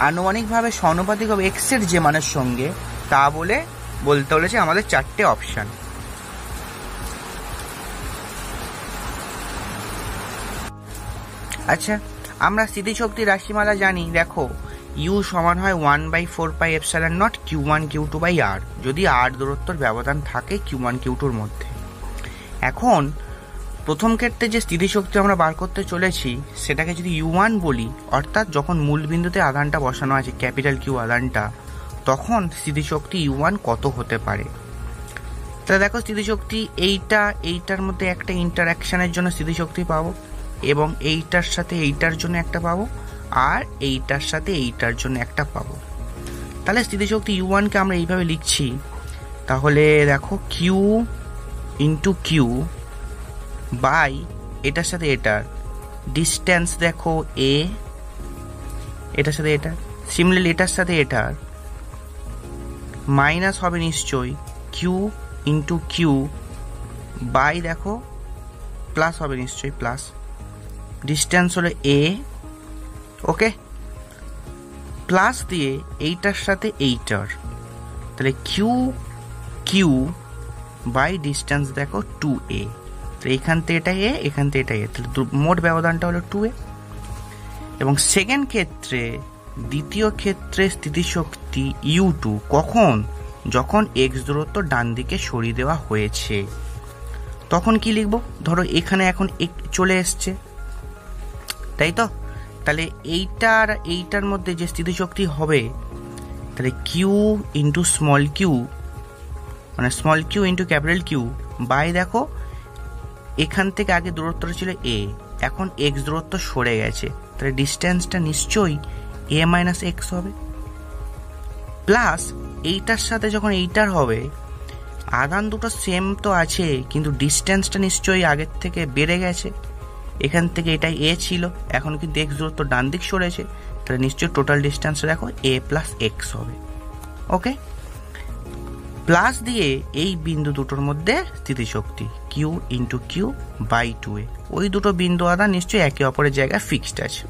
আনুমানিকভাবে সমানুপাতিক হবে x এর যে মানের সঙ্গে, তা বলতে বলেছে আমাদের 4টে অপশন। আচ্ছা, আমরা স্থিতিশক্তি রাশিমালা জানি, দেখো ইউ সমান হয় 1/4πε0 Q1 Q2/r, যদি r দূরত্বর ব্যবধান থাকে Q1 Q2-র মধ্যে। এখন প্রথম ক্ষেত্রে যে স্থিতিশক্তি আমরা বার করতে চলেছি সেটাকে যদি U1 বলি, অর্থাৎ যখন মূল বিন্দুতে আধানটা বসানো আছে ক্যাপিটাল কিউ আধানটা, তখন স্থিতিশক্তি U1 কত হতে পারে? তাহলে দেখো স্থিতিশক্তি এইটার মধ্যে একটা ইন্টারাকশনের জন্য স্থিতিশক্তি পাবো, এবং এইটার সাথে এইটার জন্য একটা পাবো, আর এইটার সাথে এইটার জন্য একটা পাবো। তাহলে স্থিতিশক্তি U1কে আমরা এইভাবে লিখছি, তাহলে দেখো কিউ ইন্টু কিউ বাই এটার সাথে এটার ডিস্টেন্স, দেখো এ, এটার সাথে এটা, সিমিলারলি এটার সাথে এটার মাইনাস হবে নিশ্চয়ই কিউ ইন্টু কিউ বাই দেখো প্লাস হবে নিশ্চয়ই, প্লাস ডিস্টেন্স হলো এ। ওকে, প্লাস দিয়ে এইটার সাথে এইটার, তাহলে কিউ বাই ডিস্টেন্স দেখো 2a, তো এখান থেকে এটা এ, এখান থেকে এটা এ, তাহলে মোট ব্যবধানটা হলো 2a। এবং সেকেন্ড ক্ষেত্রে, দ্বিতীয় ক্ষেত্রে স্থিতিশক্তি U2 কখন? যখন এক্স দূরত্ব ডান দিকে সরিয়ে দেওয়া হয়েছে। তখন কি লিখবো, ধরো এখানে এখন চলে এসছে, তাই তো? তাহলে এইটার মধ্যে যে স্থিতিশক্তি হবে, তাহলে কিউ ইন্টু স্মল কিউ, মানে small q into capital q by, দেখো এখান থেকে আগে দূরত্বটা ছিল এ, এখন এক্স দূরত্ব সরে গেছে, তাহলে ডিস্টেন্সটা নিশ্চয়ই এ মাইনাস এক্স হবে। প্লাস এইটার সাথে যখন এইটার হবে, আধান দুটো সেম তো আছে, কিন্তু ডিস্টেন্সটা নিশ্চয়ই আগের থেকে বেড়ে গেছে। এখান থেকে এটাই এ ছিল, এখন কিন্তু এক্স দূরত্ব ডান দিক সরেছে, তাহলে নিশ্চয়ই টোটাল ডিস্টেন্স দেখো এ প্লাস এক্স হবে। ওকে, প্লাস দিয়ে এই বিন্দু দুটোর মধ্যে স্থিতিশক্তি Q into Q by 2a, ওই দুটো বিন্দু আধান নিশ্চয়ই একে অপরের জায়গায় ফিক্সড আছে।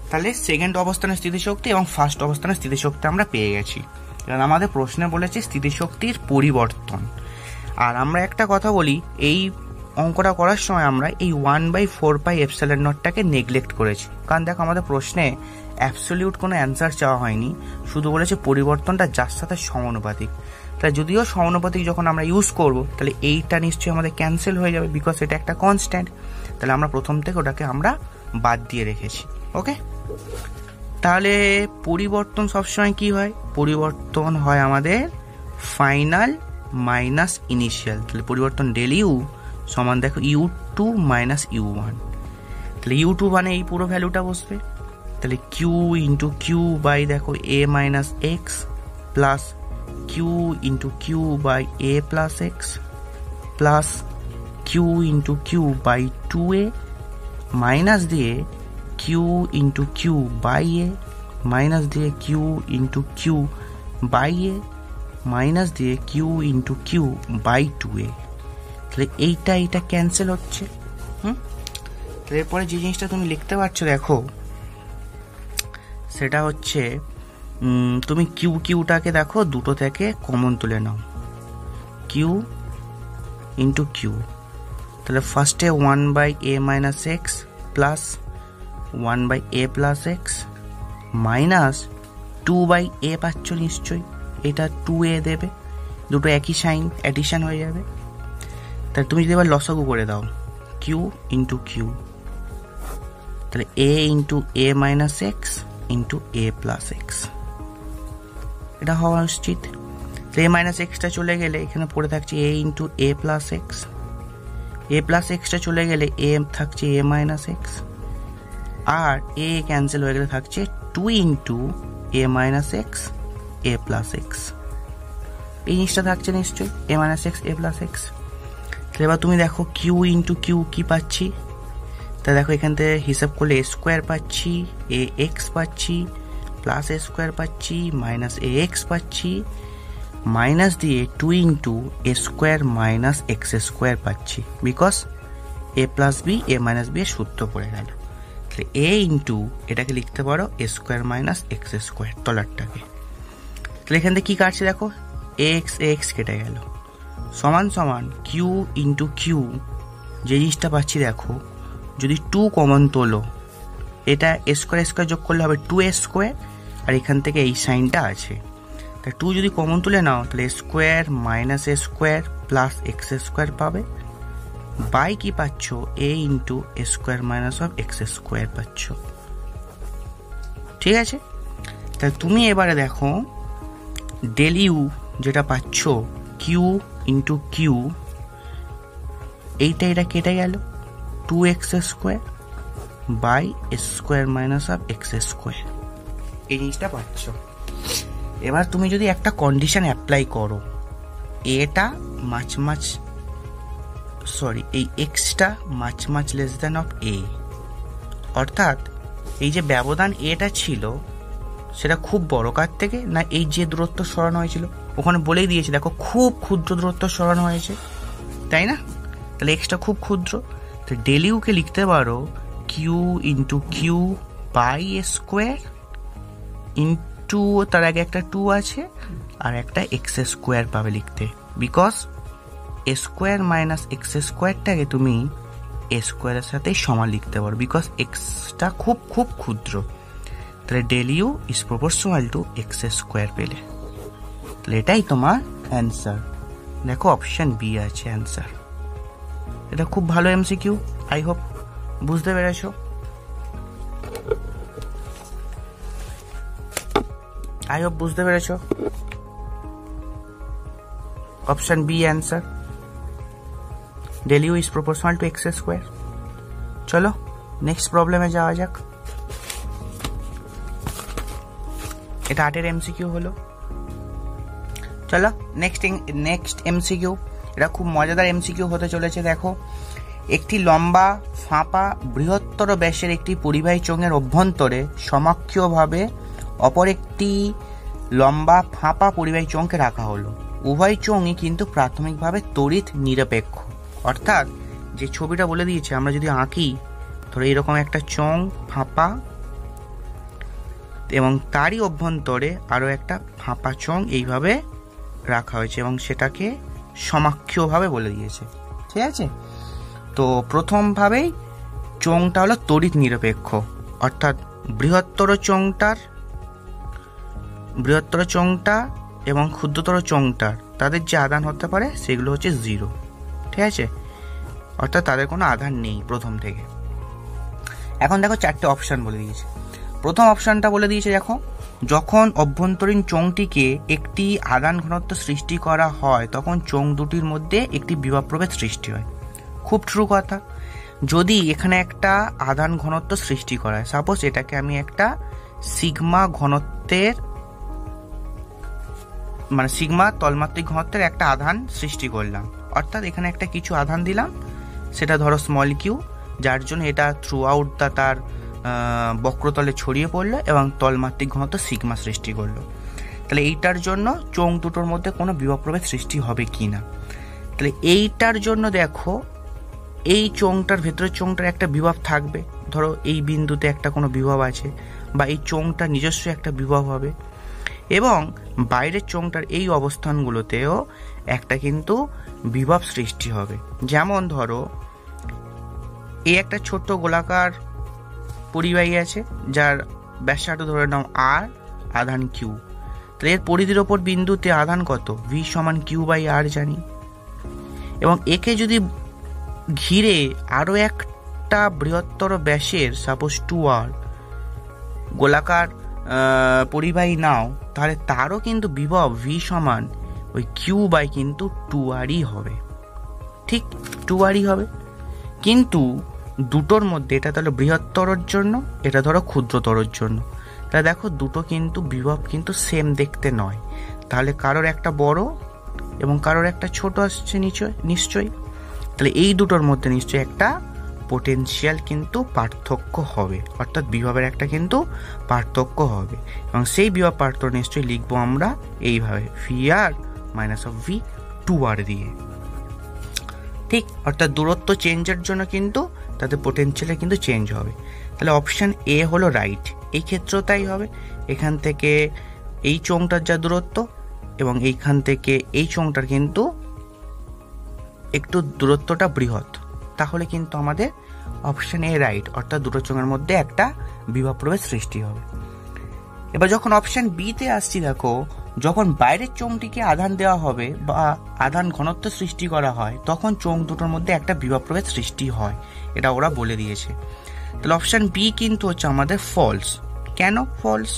তাহলে সেকেন্ড অবস্থানের স্থিতিশক্তি এবং ফার্স্ট অবস্থানের স্থিতিশক্তি আমরা পেয়ে গেছি। কারণ আমাদের প্রশ্নে বলেছে স্থিতিশক্তির পরিবর্তন। আর আমরা একটা কথা বলি, এই অঙ্কটা করার সময় আমরা এই 1/4πε0টাকে নেগলেক্ট করেছি। কারণ দেখো আমাদের প্রশ্নে অ্যাবসলিউট কোনো অ্যান্সার চাওয়া হয়নি, শুধু বলেছে পরিবর্তনটা যার সাথে সমানুপাতিক। তাই যদিও সমানুপাতিক যখন আমরা ইউজ করব, তাহলে এইটা নিশ্চয়ই আমাদের ক্যান্সেল হয়ে যাবে, বিকজ এটা একটা কনস্ট্যান্ট। তাহলে আমরা প্রথম থেকে ওটাকে আমরা বাদ দিয়ে রেখেছি। ওকে, তাহলে পরিবর্তন সবসময় কি হয়? পরিবর্তন হয় আমাদের ফাইনাল মাইনাস ইনিশিয়াল। তাহলে পরিবর্তন ডেল ইউ সমান দেখো u2 মাইনাস u1। তাহলে u2 মানে এই পুরো ভ্যালুটা বসবে, তাহলে কিউ ইন্টু কিউ বাই দেখো A minus X plus Q into Q by A plus X plus Q into Q by 2a minus দিয়ে Q into Q by A minus দিয়ে Q into Q by A minus দিয়ে Q into Q by 2a। তাহলে এইটা cancel হচ্ছে। এরপরে যে জিনিসটা তুমি লিখতে পারছো দেখো, সেটা হচ্ছে তুমি কিউটাকে দেখো দুটো থেকে কমন তুলে নাও, কিউ ইন্টু কিউ। তাহলে ফার্স্টে 1/a minus X plus 1/a plus x minus 2/a পাচ্ছ নিশ্চয়ই, এটা 2a দেবে, দুটো একই সাইন, অ্যাডিশন হয়ে যাবে। তাহলে তুমি যদি এবার লসাগু করে দাও, কিউ ইন্টু কিউ, তাহলে a into a minus x into a plus x, এটা হওয়া উচিত। a মাইনাস এক্সটা চলে গেলে এখানে পড়ে থাকছে a into a plus x, a প্লাস এক্সটা চলে গেলে a থাকছে a মাইনাস এক্স, আর a ক্যান্সেল হয়ে গেলে থাকছে 2 into a minus x a plus x. এই জিনিসটা থাকছে নিশ্চয়ই a minus x a plus x. তাহলে এবার তুমি দেখো কিউ ইন্টু কিউ কি পাচ্ছি, তা দেখো এখান থেকে হিসাব করলে এ স্কোয়ার পাচ্ছি, এ এক্স পাচ্ছি, প্লাস এ স্কোয়ার পাচ্ছি, মাইনাস এ এক্স পাচ্ছি, মাইনাস দিয়ে 2 ইন্টু এ স্কোয়ার মাইনাস এক্স স্কোয়ার পাচ্ছি, because a plus b a minus b এর সূত্র পড়ে গেল। তাহলে এ ইন্টু এটাকে লিখতে পারো এ স্কোয়ার মাইনাস এক্স স্কোয়ার তলারটাকে। তাহলে এখান থেকে কি কাটছে দেখো, এ এক্স কেটে গেল, সমান সমান কিউ ইন্টু কিউ, যে জিনিসটা পাচ্ছি দেখো, যদি 2 কমন তোলো, এটা স্কোয়ার যোগ করলে হবে 2a স্কোয়ার, আর এখান থেকে এই সাইনটা আছে, তাই 2 যদি কমন তুলে নাও তাহলে square minus A square plus X square পাবে, বাই কি পাচ্ছ A into A square minus of x square পাচ্ছ। ঠিক আছে, তাহলে তুমি এবারে দেখো ডেল ইউ যেটা পাচ্ছ কিউ ইন্টু কিউ, এটা কেটে গেল, 2x square by square minus of x square, এই জিনিসটা পাচ্ছ। এবার তুমি যদি একটা কন্ডিশন অ্যাপ্লাই করো, এটা এই এক্সটা much less than of A, অর্থাৎ এই যে ব্যবধান এটা ছিল সেটা খুব বড় কার থেকে না, এই যে দূরত্ব সরানো হয়েছিল ওখানে বলেই দিয়েছে দেখো খুব ক্ষুদ্র দূরত্ব সরানো হয়েছে, তাই না? তাহলে এক্সটা খুব ক্ষুদ্র, তো ডেল ইউকে লিখতে পারো q into Q by a square into, তার আগে একটা 2 আছে আর একটা এক্স স্কোয়ার পাবে লিখতে, because A square minus X স্কোয়ারটাকে তুমি এ স্কোয়ারের সাথে সমান লিখতে পারো, বিকজ এক্সটা খুব ক্ষুদ্র। তাহলে del u is proportional to x square পেলে। তাহলে এটাই তোমার অ্যান্সার। দেখো অপশন বি আছে অ্যান্সার। এটা খুব ভালো এমসিকিউ, আই হোপ বুঝতে পেরেছো। Option b answer, del u is proportional to x square। চলো নেক্সট প্রবলেমে যাওয়া যাক। এটা 8 এর এমসিকিউ হলো। চলো নেক্সট এমসিকিউ। এটা খুব মজাদার এমসিকিউ হতে চলেছে। দেখো, একটি লম্বা ফাঁপা বৃহত্তর ব্যাসের একটি পরিবাহী চোঙের অভ্যন্তরে সমাক্ষীয়ভাবে অপর একটি লম্বা ফাঁপা পরিবাহী চোঙকে রাখা হলো। উভয় চোঙই কিন্তু প্রাথমিকভাবে তড়িৎ নিরপেক্ষ। অর্থাৎ যে ছবিটা বলে দিয়েছে, আমরা যদি আঁকি, ধরো এরকম একটা চোঙ ফাঁপা এবং তারই অভ্যন্তরে আরো একটা ফাঁপা চোঙ এইভাবে রাখা হয়েছে এবং সেটাকে সমাক্ষীয়ভাবে বলে দিয়েছে। ঠিক আছে, তো প্রথমভাবেই চোঙটা হলো তড়িৎ নিরপেক্ষ, অর্থাৎ বৃহত্তর চোঙটা এবং ক্ষুদ্রতর চোঙটার তাদের যে আধান হতে পারে সেগুলো হচ্ছে 0। ঠিক আছে, অর্থাৎ তাদের কোনো আধান নেই প্রথম থেকে। এখন দেখো 4টে অপশন বলে দিয়েছে। প্রথম অপশনটা বলে দিয়েছে, দেখো, যখন অভ্যন্তরীণ চোঙটিকে একটি আধান ঘনত্ব সৃষ্টি করা হয় তখন চোঙ দুটির মধ্যে একটি বিভব প্রভেদ সৃষ্টি হয়। খুব ট্রু কথা। যদি এখানে একটা আধান ঘনত্ব সৃষ্টি করা হয়, সাপোজ এটাকে আমি একটা সিগমা ঘনত্বের মানে সিগমা তলমাত্রিক ঘনত্বের একটা আধান সৃষ্টি করলাম, অর্থাৎ এখানে একটা কিছু আধান দিলাম, সেটা ধরো স্মল কিউ, যার জন্য এটা থ্রু আউট তার বক্রতলে ছড়িয়ে পড়লো এবং তলমাত্রিক ঘনত্ব সিগমা সৃষ্টি করলো। তাহলে এইটার জন্য চোঙ দুটোর মধ্যে কোনো বিভব প্রভেদ সৃষ্টি হবে কি না। তাহলে এইটার জন্য দেখো, এই চোঙটার ভেতরের চোঙটার একটা বিভব থাকবে, ধরো এই বিন্দুতে একটা কোনো বিভব আছে, বা এই চোঙটা নিজস্ব একটা বিভব হবে, এবং বাইরের চোঙটার এই অবস্থানগুলোতেও একটা কিন্তু বিভব সৃষ্টি হবে। যেমন ধরো এই একটা ছোট্ট গোলাকার পরিবাহী আছে যার ব্যাসার্ধ ধরে নাও আর, আধান কিউ। তাহলে এর পরিধির ওপর বিন্দুতে আধান কত? v সমান q/r জানি। এবং একে যদি ঘিরে আরো একটা বৃহত্তর ব্যাসের সাপোজ 2r গোলাকার পরিবাহী নাও, তাহলে তারও কিন্তু বিভব v সমান ওই q/কিন্তু 2rই হবে। ঠিক 2rই হবে, কিন্তু দুটোর মধ্যে এটা তাহলে বৃহত্তরর জন্য, এটা ধরো ক্ষুদ্রতরর জন্য। তাহলে দেখো দুটো কিন্তু বিভব কিন্তু সেম দেখতে নয়, তাহলে কারোর একটা বড় এবং কারোর একটা ছোট আসছে নিশ্চয়ই। তাহলে এই দুটোর মধ্যে নিশ্চয়ই একটা পোটেনশিয়াল কিন্তু পার্থক্য হবে, অর্থাৎ বিভবের একটা কিন্তু পার্থক্য হবে, এবং সেই বিভব পার্থক্য নিশ্চয়ই লিখবো আমরা এইভাবে vr - v 2r দিয়ে। ঠিক, অর্থাৎ দূরত্ব চেঞ্জের জন্য কিন্তু তাদের পোটেনশিয়ালে কিন্তু চেঞ্জ হবে। তাহলে অপশন এ হলো রাইট। এই ক্ষেত্রেও তাই হবে, এখান থেকে এই চোঙটার যা দূরত্ব এবং এইখান থেকে এই চোঙটার কিন্তু একটু দূরত্বটা বৃহৎ, তাহলে কিন্তু আমাদের অপশন এ রাইট, অর্থাৎ দুটো চোঙের মধ্যে একটা বিভব প্রভেদ সৃষ্টি হবে। এবার যখন অপশন বি তে আসছি, দেখো, যখন বাইরের চোঙটিকে আধান দেওয়া হবে বা আধান ঘনত্ব সৃষ্টি করা হয় তখন চোঙ দুটোর মধ্যে একটা বিভব প্রভেদ সৃষ্টি হয়, এটা ওরা বলে দিয়েছে। তাহলে অপশন বি কিন্তু হচ্ছে আমাদের ফলস। কেন ফলস?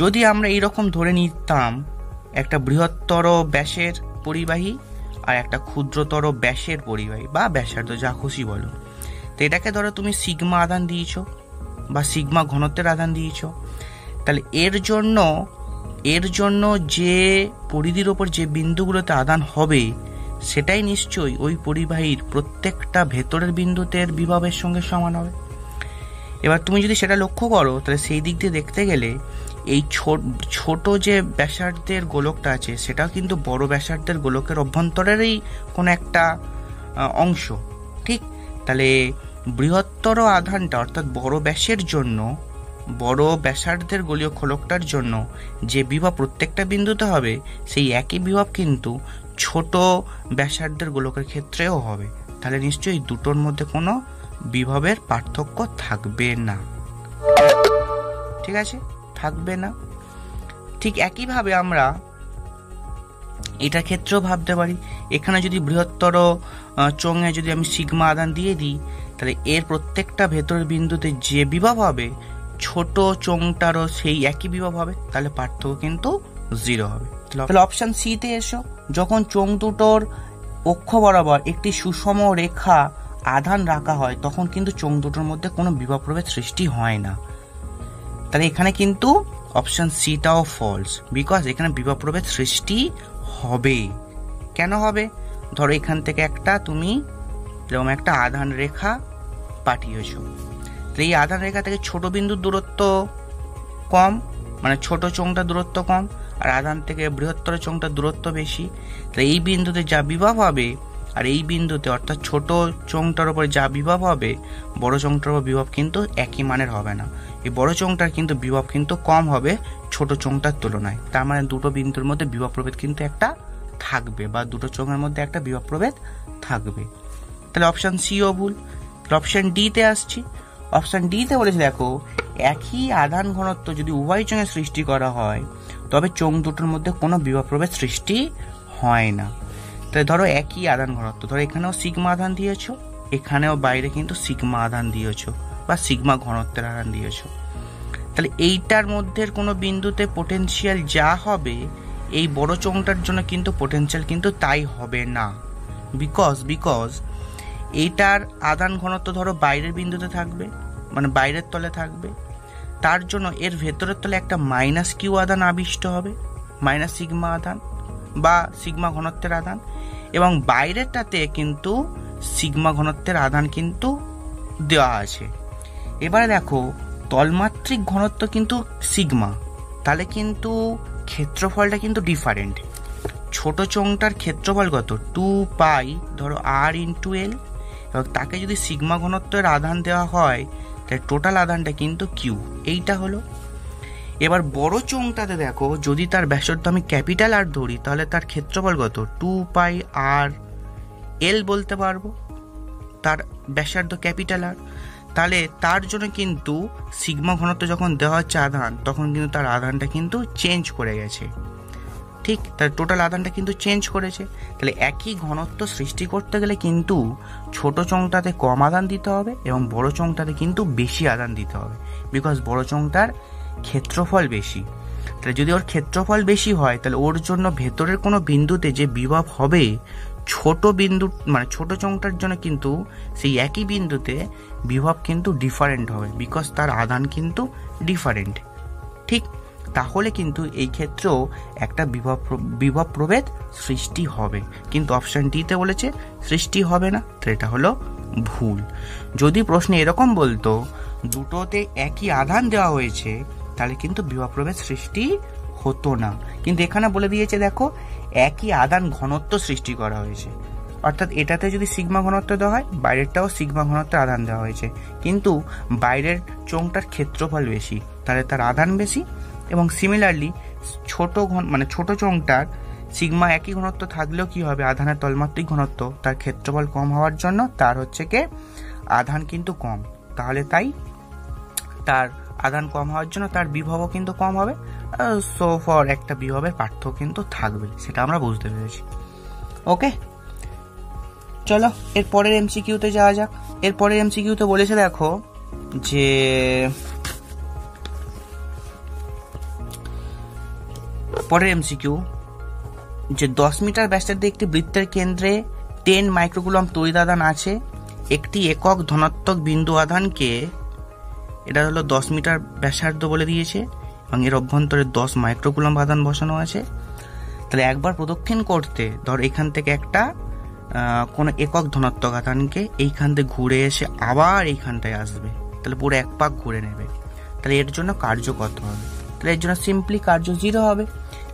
যদি আমরা এইরকম ধরে নিতাম একটা বৃহত্তর ব্যাসের পরিবাহী আর একটা ক্ষুদ্রতর ব্যাসের পরিবাহী বা ব্যাসার্ধ যা খুশি বলো, তো এটাকে ধরো তুমি সিগমা আধান দিয়েছো বা সিগমা ঘনত্বের আধান দিয়েছো, তাহলে এর জন্য যে পরিধির ওপর যে বিন্দুগুলোতে আধান হবে সেটাই নিশ্চয়ই ওই পরিবাহীর প্রত্যেকটা ভেতরের বিন্দুতে বিভবের সঙ্গে সমান হবে। এবার তুমি যদি সেটা লক্ষ্য করো, তাহলে সেই দিক দিয়ে দেখতে গেলে এই ছোট যে ব্যাসার্ধের গোলকটা আছে সেটাও কিন্তু বড় ব্যাসার্ধের গোলকের অভ্যন্তরেরই কোনো একটা অংশ। ঠিক, তাহলে বৃহত্তর আধানটা অর্থাৎ বড় ব্যাসের জন্য, বড় ব্যাসার্ধের গোলীয় খোলকটার জন্য যে বিভব প্রত্যেকটা বিন্দুতে হবে সেই একই বিভব কিন্তু ছোট ব্যাসার্ধের গোলকের ক্ষেত্রেও হবে। তাহলে নিশ্চয়ই দুটোর মধ্যে কোনো বিভবের পার্থক্য থাকবে না। ঠিক আছে, থাকবে না। ঠিক একইভাবে আমরা এটার ক্ষেত্রেও ভাবতে পারি, এখানে যদি বৃহত্তর চোঙে যদি আমি সিগমা আধান দিয়ে দিই, তাহলে এর প্রত্যেকটা ভেতরের বিন্দুতে যে বিভব হবে ছোট চোঙটারও সেই একই বিভব হবে, তাহলে পার্থক্য কিন্তু 0 হবে। তাহলে অপশন সি তে এসো, যখন চোঙ দুটোর অক্ষ বরাবর একটি সুষম রেখা আধান রাখা হয় তখন কিন্তু চোঙ দুটোর মধ্যে কোনো বিভব প্রভেদ সৃষ্টি হয় না। তাহলে এখানে কিন্তু অপশন সিটাও ফলস, বিকজ এখানে বিভব প্রভেদ সৃষ্টি হবে। কেন হবে? ধরো এখান থেকে একটা তুমি যেমন একটা আধান রেখা পাঠিয়েছো, তো এই আধান রেখা থেকে ছোট বিন্দুর দূরত্ব কম, মানে ছোট চোঙটা দূরত্ব কম, আর আধান থেকে বৃহত্তর চোঙটার দূরত্ব বেশি। তাহলে এই বিন্দুতে যা বিভব হবে আর এই বিন্দুতে অর্থাৎ ছোট চোঙটার উপরে যা বিভব হবে বড় চোঙটার উপর বিভব কিন্তু একই মানের হবে না। এই বড় চোঙটার কিন্তু বিভব কিন্তু কম হবে ছোট চোঙটার তুলনায়। তার মানে দুটো বিন্দুর মধ্যে বিভব প্রভেদ কিন্তু একটা থাকবে, বা দুটো চোঙের মধ্যে একটা বিভব প্রভেদ থাকবে। তাহলে অপশন সিও ভুল। অপশন ডি তে আসছি। অপশন ডি তে বলেছে দেখো, একই আধান ঘনত্ব যদি উভয় চোঙে সৃষ্টি করা হয় তবে চোঙ দুটোর মধ্যে কোনো বিভব প্রভেদ সৃষ্টি হয় না। তাহলে ধরো একই আধান ঘনত্ব, ধরো এখানেও সিগমা আধান দিয়েছো, এখানেও বাইরে কিন্তু সিগমা আধান দিয়েছো বা সিগমা ঘনত্বের আধান দিয়েছো। তাহলে এইটার মধ্যে কোনো বিন্দুতে পোটেনশিয়াল যা হবে এই বড় চোঙটার জন্য কিন্তু পোটেনশিয়াল কিন্তু তাই হবে না। বিকজ এইটার আধান ঘনত্ব ধরো বাইরের বিন্দুতে থাকবে, মানে বাইরের তলে থাকবে, তার জন্য এর ভেতরের তলে একটা মাইনাস কিউ আধান আবিষ্ট হবে, মাইনাস সিগমা আধান বা সিগমা ঘনত্বের আধান, এবং বাইরেরটাতে কিন্তু সিগমা ঘনত্বের আধান কিন্তু দেওয়া আছে। এবারে দেখো তলমাত্রিক ঘনত্ব কিন্তু সিগমা, তাহলে কিন্তু ক্ষেত্রফলটা কিন্তু ডিফারেন্ট। ছোট চোঙটার ক্ষেত্রফল কত? 2 পাই ধরো আর ইন্টু এল, এবং তাকে যদি সিগমা ঘনত্বের আধান দেওয়া হয় তাহলে টোটাল আধানটা কিন্তু কিউ, এইটা হলো। এবার বড় চোঙটাতে দেখো, যদি তার ব্যাসার্ধ আমি ক্যাপিটাল আর ধরি তাহলে তার ক্ষেত্রফল কত? 2 পাই আর এল বলতে পারবো, তার ব্যাসার্ধ ক্যাপিটাল আর। তাহলে তার জন্য কিন্তু সিগমা ঘনত্ব যখন দেওয়া হচ্ছে আধান, তখন কিন্তু তার আধানটা কিন্তু চেঞ্জ করে গেছে, ঠিক? তার টোটাল আধানটা কিন্তু চেঞ্জ করেছে। তাহলে একই ঘনত্ব সৃষ্টি করতে গেলে কিন্তু ছোট চোঙটাতে কম আধান দিতে হবে এবং বড় চোঙটাতে কিন্তু বেশি আধান দিতে হবে, বিকজ বড় চোঙটার ক্ষেত্রফল বেশি। তাহলে যদি ওর ক্ষেত্রফল বেশি হয় তাহলে ওর জন্য ভেতরের কোনো বিন্দুতে যে বিভব হবে ছোট বিন্দু, মানে ছোট চোঙটার জন্য কিন্তু সেই একই বিন্দুতে বিভব কিন্তু ডিফারেন্ট হবে, বিকজ তার আধান কিন্তু ডিফারেন্ট, ঠিক? তাহলে কিন্তু এই ক্ষেত্রেও একটা বিভব প্রভেদ সৃষ্টি হবে, কিন্তু অপশন ডিতে বলেছে সৃষ্টি হবে না, তো এটা হলো ভুল। যদি প্রশ্নে এরকম বলতো দুটোতে একই আধান দেওয়া হয়েছে তাহলে কিন্তু বিভব প্রভেদ সৃষ্টি হতো না, কিন্তু এখানে বলে দিয়েছে দেখো একই আধান ঘনত্ব সৃষ্টি করা হয়েছে, অর্থাৎ এটাতে যদি সিগমা ঘনত্ব দেওয়া হয় বাইরেরটাও সিগমা ঘনত্বের আধান দেওয়া হয়েছে, কিন্তু বাইরের চোঙটার ক্ষেত্রফল বেশি তাহলে তার আধান বেশি, এবং সিমিলারলি ছোট চোঙটার সিগমা একই ঘনত্ব থাকলেও কি হবে, আধানের তলমাত্রিক ঘনত্ব তার ক্ষেত্রফল কম হওয়ার জন্য তার হচ্ছে কে আধান কিন্তু কম, তাহলে তাই তার আধান কম হওয়ার জন্য তার বিভবও কিন্তু কম হবে। সো ফর একটা বিভবের পার্থক্য কিন্তু থাকবে, সেটা আমরা বুঝতে পেরেছি। ওকে, চলো এর পরের এমসিকিউতে যাওয়া যাক। এর পরের এমসিকিউতে বলেছে দেখো যে পরের এমসিকিউ যে 10 মিটার ব্যাসার্ধে একটি বৃত্তের কেন্দ্রে 10 মাইক্রোকুলম তড়িৎ আধান আছে, একটি একক ধনাত্মক বিন্দু আধানকে, এটা হলো 10 মিটার ব্যাসার্ধ বলে দিয়েছে এবং এর অভ্যন্তরে 10 মাইক্রোকুলম আধান বসানো আছে। তাহলে একবার প্রদক্ষিণ করতে ধর এখান থেকে একটা কোনো একক ধনাত্মক আধানকে এইখান থেকে ঘুরে এসে আবার এইখানটায় আসবে, তাহলে পুরো এক পাক ঘুরে নেবে, তাহলে এর জন্য কার্য কত হবে? তাহলে এর জন্য সিম্পলি কার্য 0 হবে,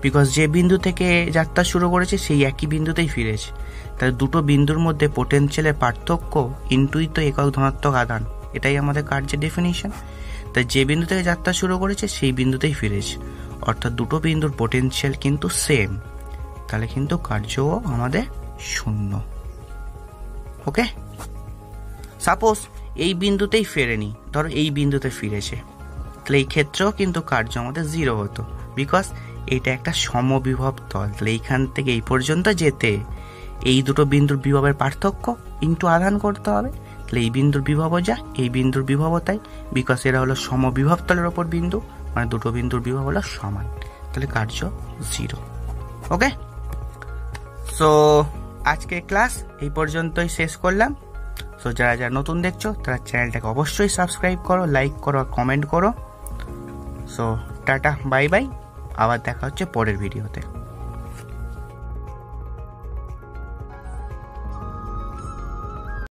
বিকজ যে বিন্দু থেকে যাত্রা শুরু করেছে সেই একই বিন্দুতেই ফিরেছে। তাহলে দুটো বিন্দুর মধ্যে পোটেনশিয়ালের পার্থক্য ইন্টুই তো একক ধনাত্মক আধান, এটাই আমাদের কার্যের ডেফিনিশন। তাই যে বিন্দু থেকে যাত্রা শুরু করেছে সেই বিন্দুতেই ফিরেছে, অর্থাৎ দুটো বিন্দুর পোটেনশিয়াল কিন্তু সেম, তাহলে কিন্তু কার্যও আমাদের 0। ওকে, সাপোজ এই বিন্দুতেই ফেরেনি, ধরো এই বিন্দুতে ফিরেছে, তাহলে এই ক্ষেত্রেও কিন্তু কার্য আমাদের 0 হতো, বিকজ এটা একটা সমবিভব তল, তাহলে এইখান থেকে এই পর্যন্ত যেতে এই দুটো বিন্দুর বিভবের পার্থক্য ইন্টু আধান করতে হবে। তাহলে এই বিন্দুর বিভবও যা, এই বিন্দুর বিভবও তাই, বিকজ এরা হলো সমবিভব তলের ওপর বিন্দু, মানে দুটো বিন্দুর বিভব হলো সমান। তাহলে কার্য 0। ওকে, সো আজকের ক্লাস এই পর্যন্তই শেষ করলাম। সো যারা যারা নতুন দেখছো তারা চ্যানেলটাকে অবশ্যই সাবস্ক্রাইব করো, লাইক করো আর কমেন্ট করো। সো টাটা, বাই বাই, আবার দেখা হচ্ছে পরের ভিডিওতে।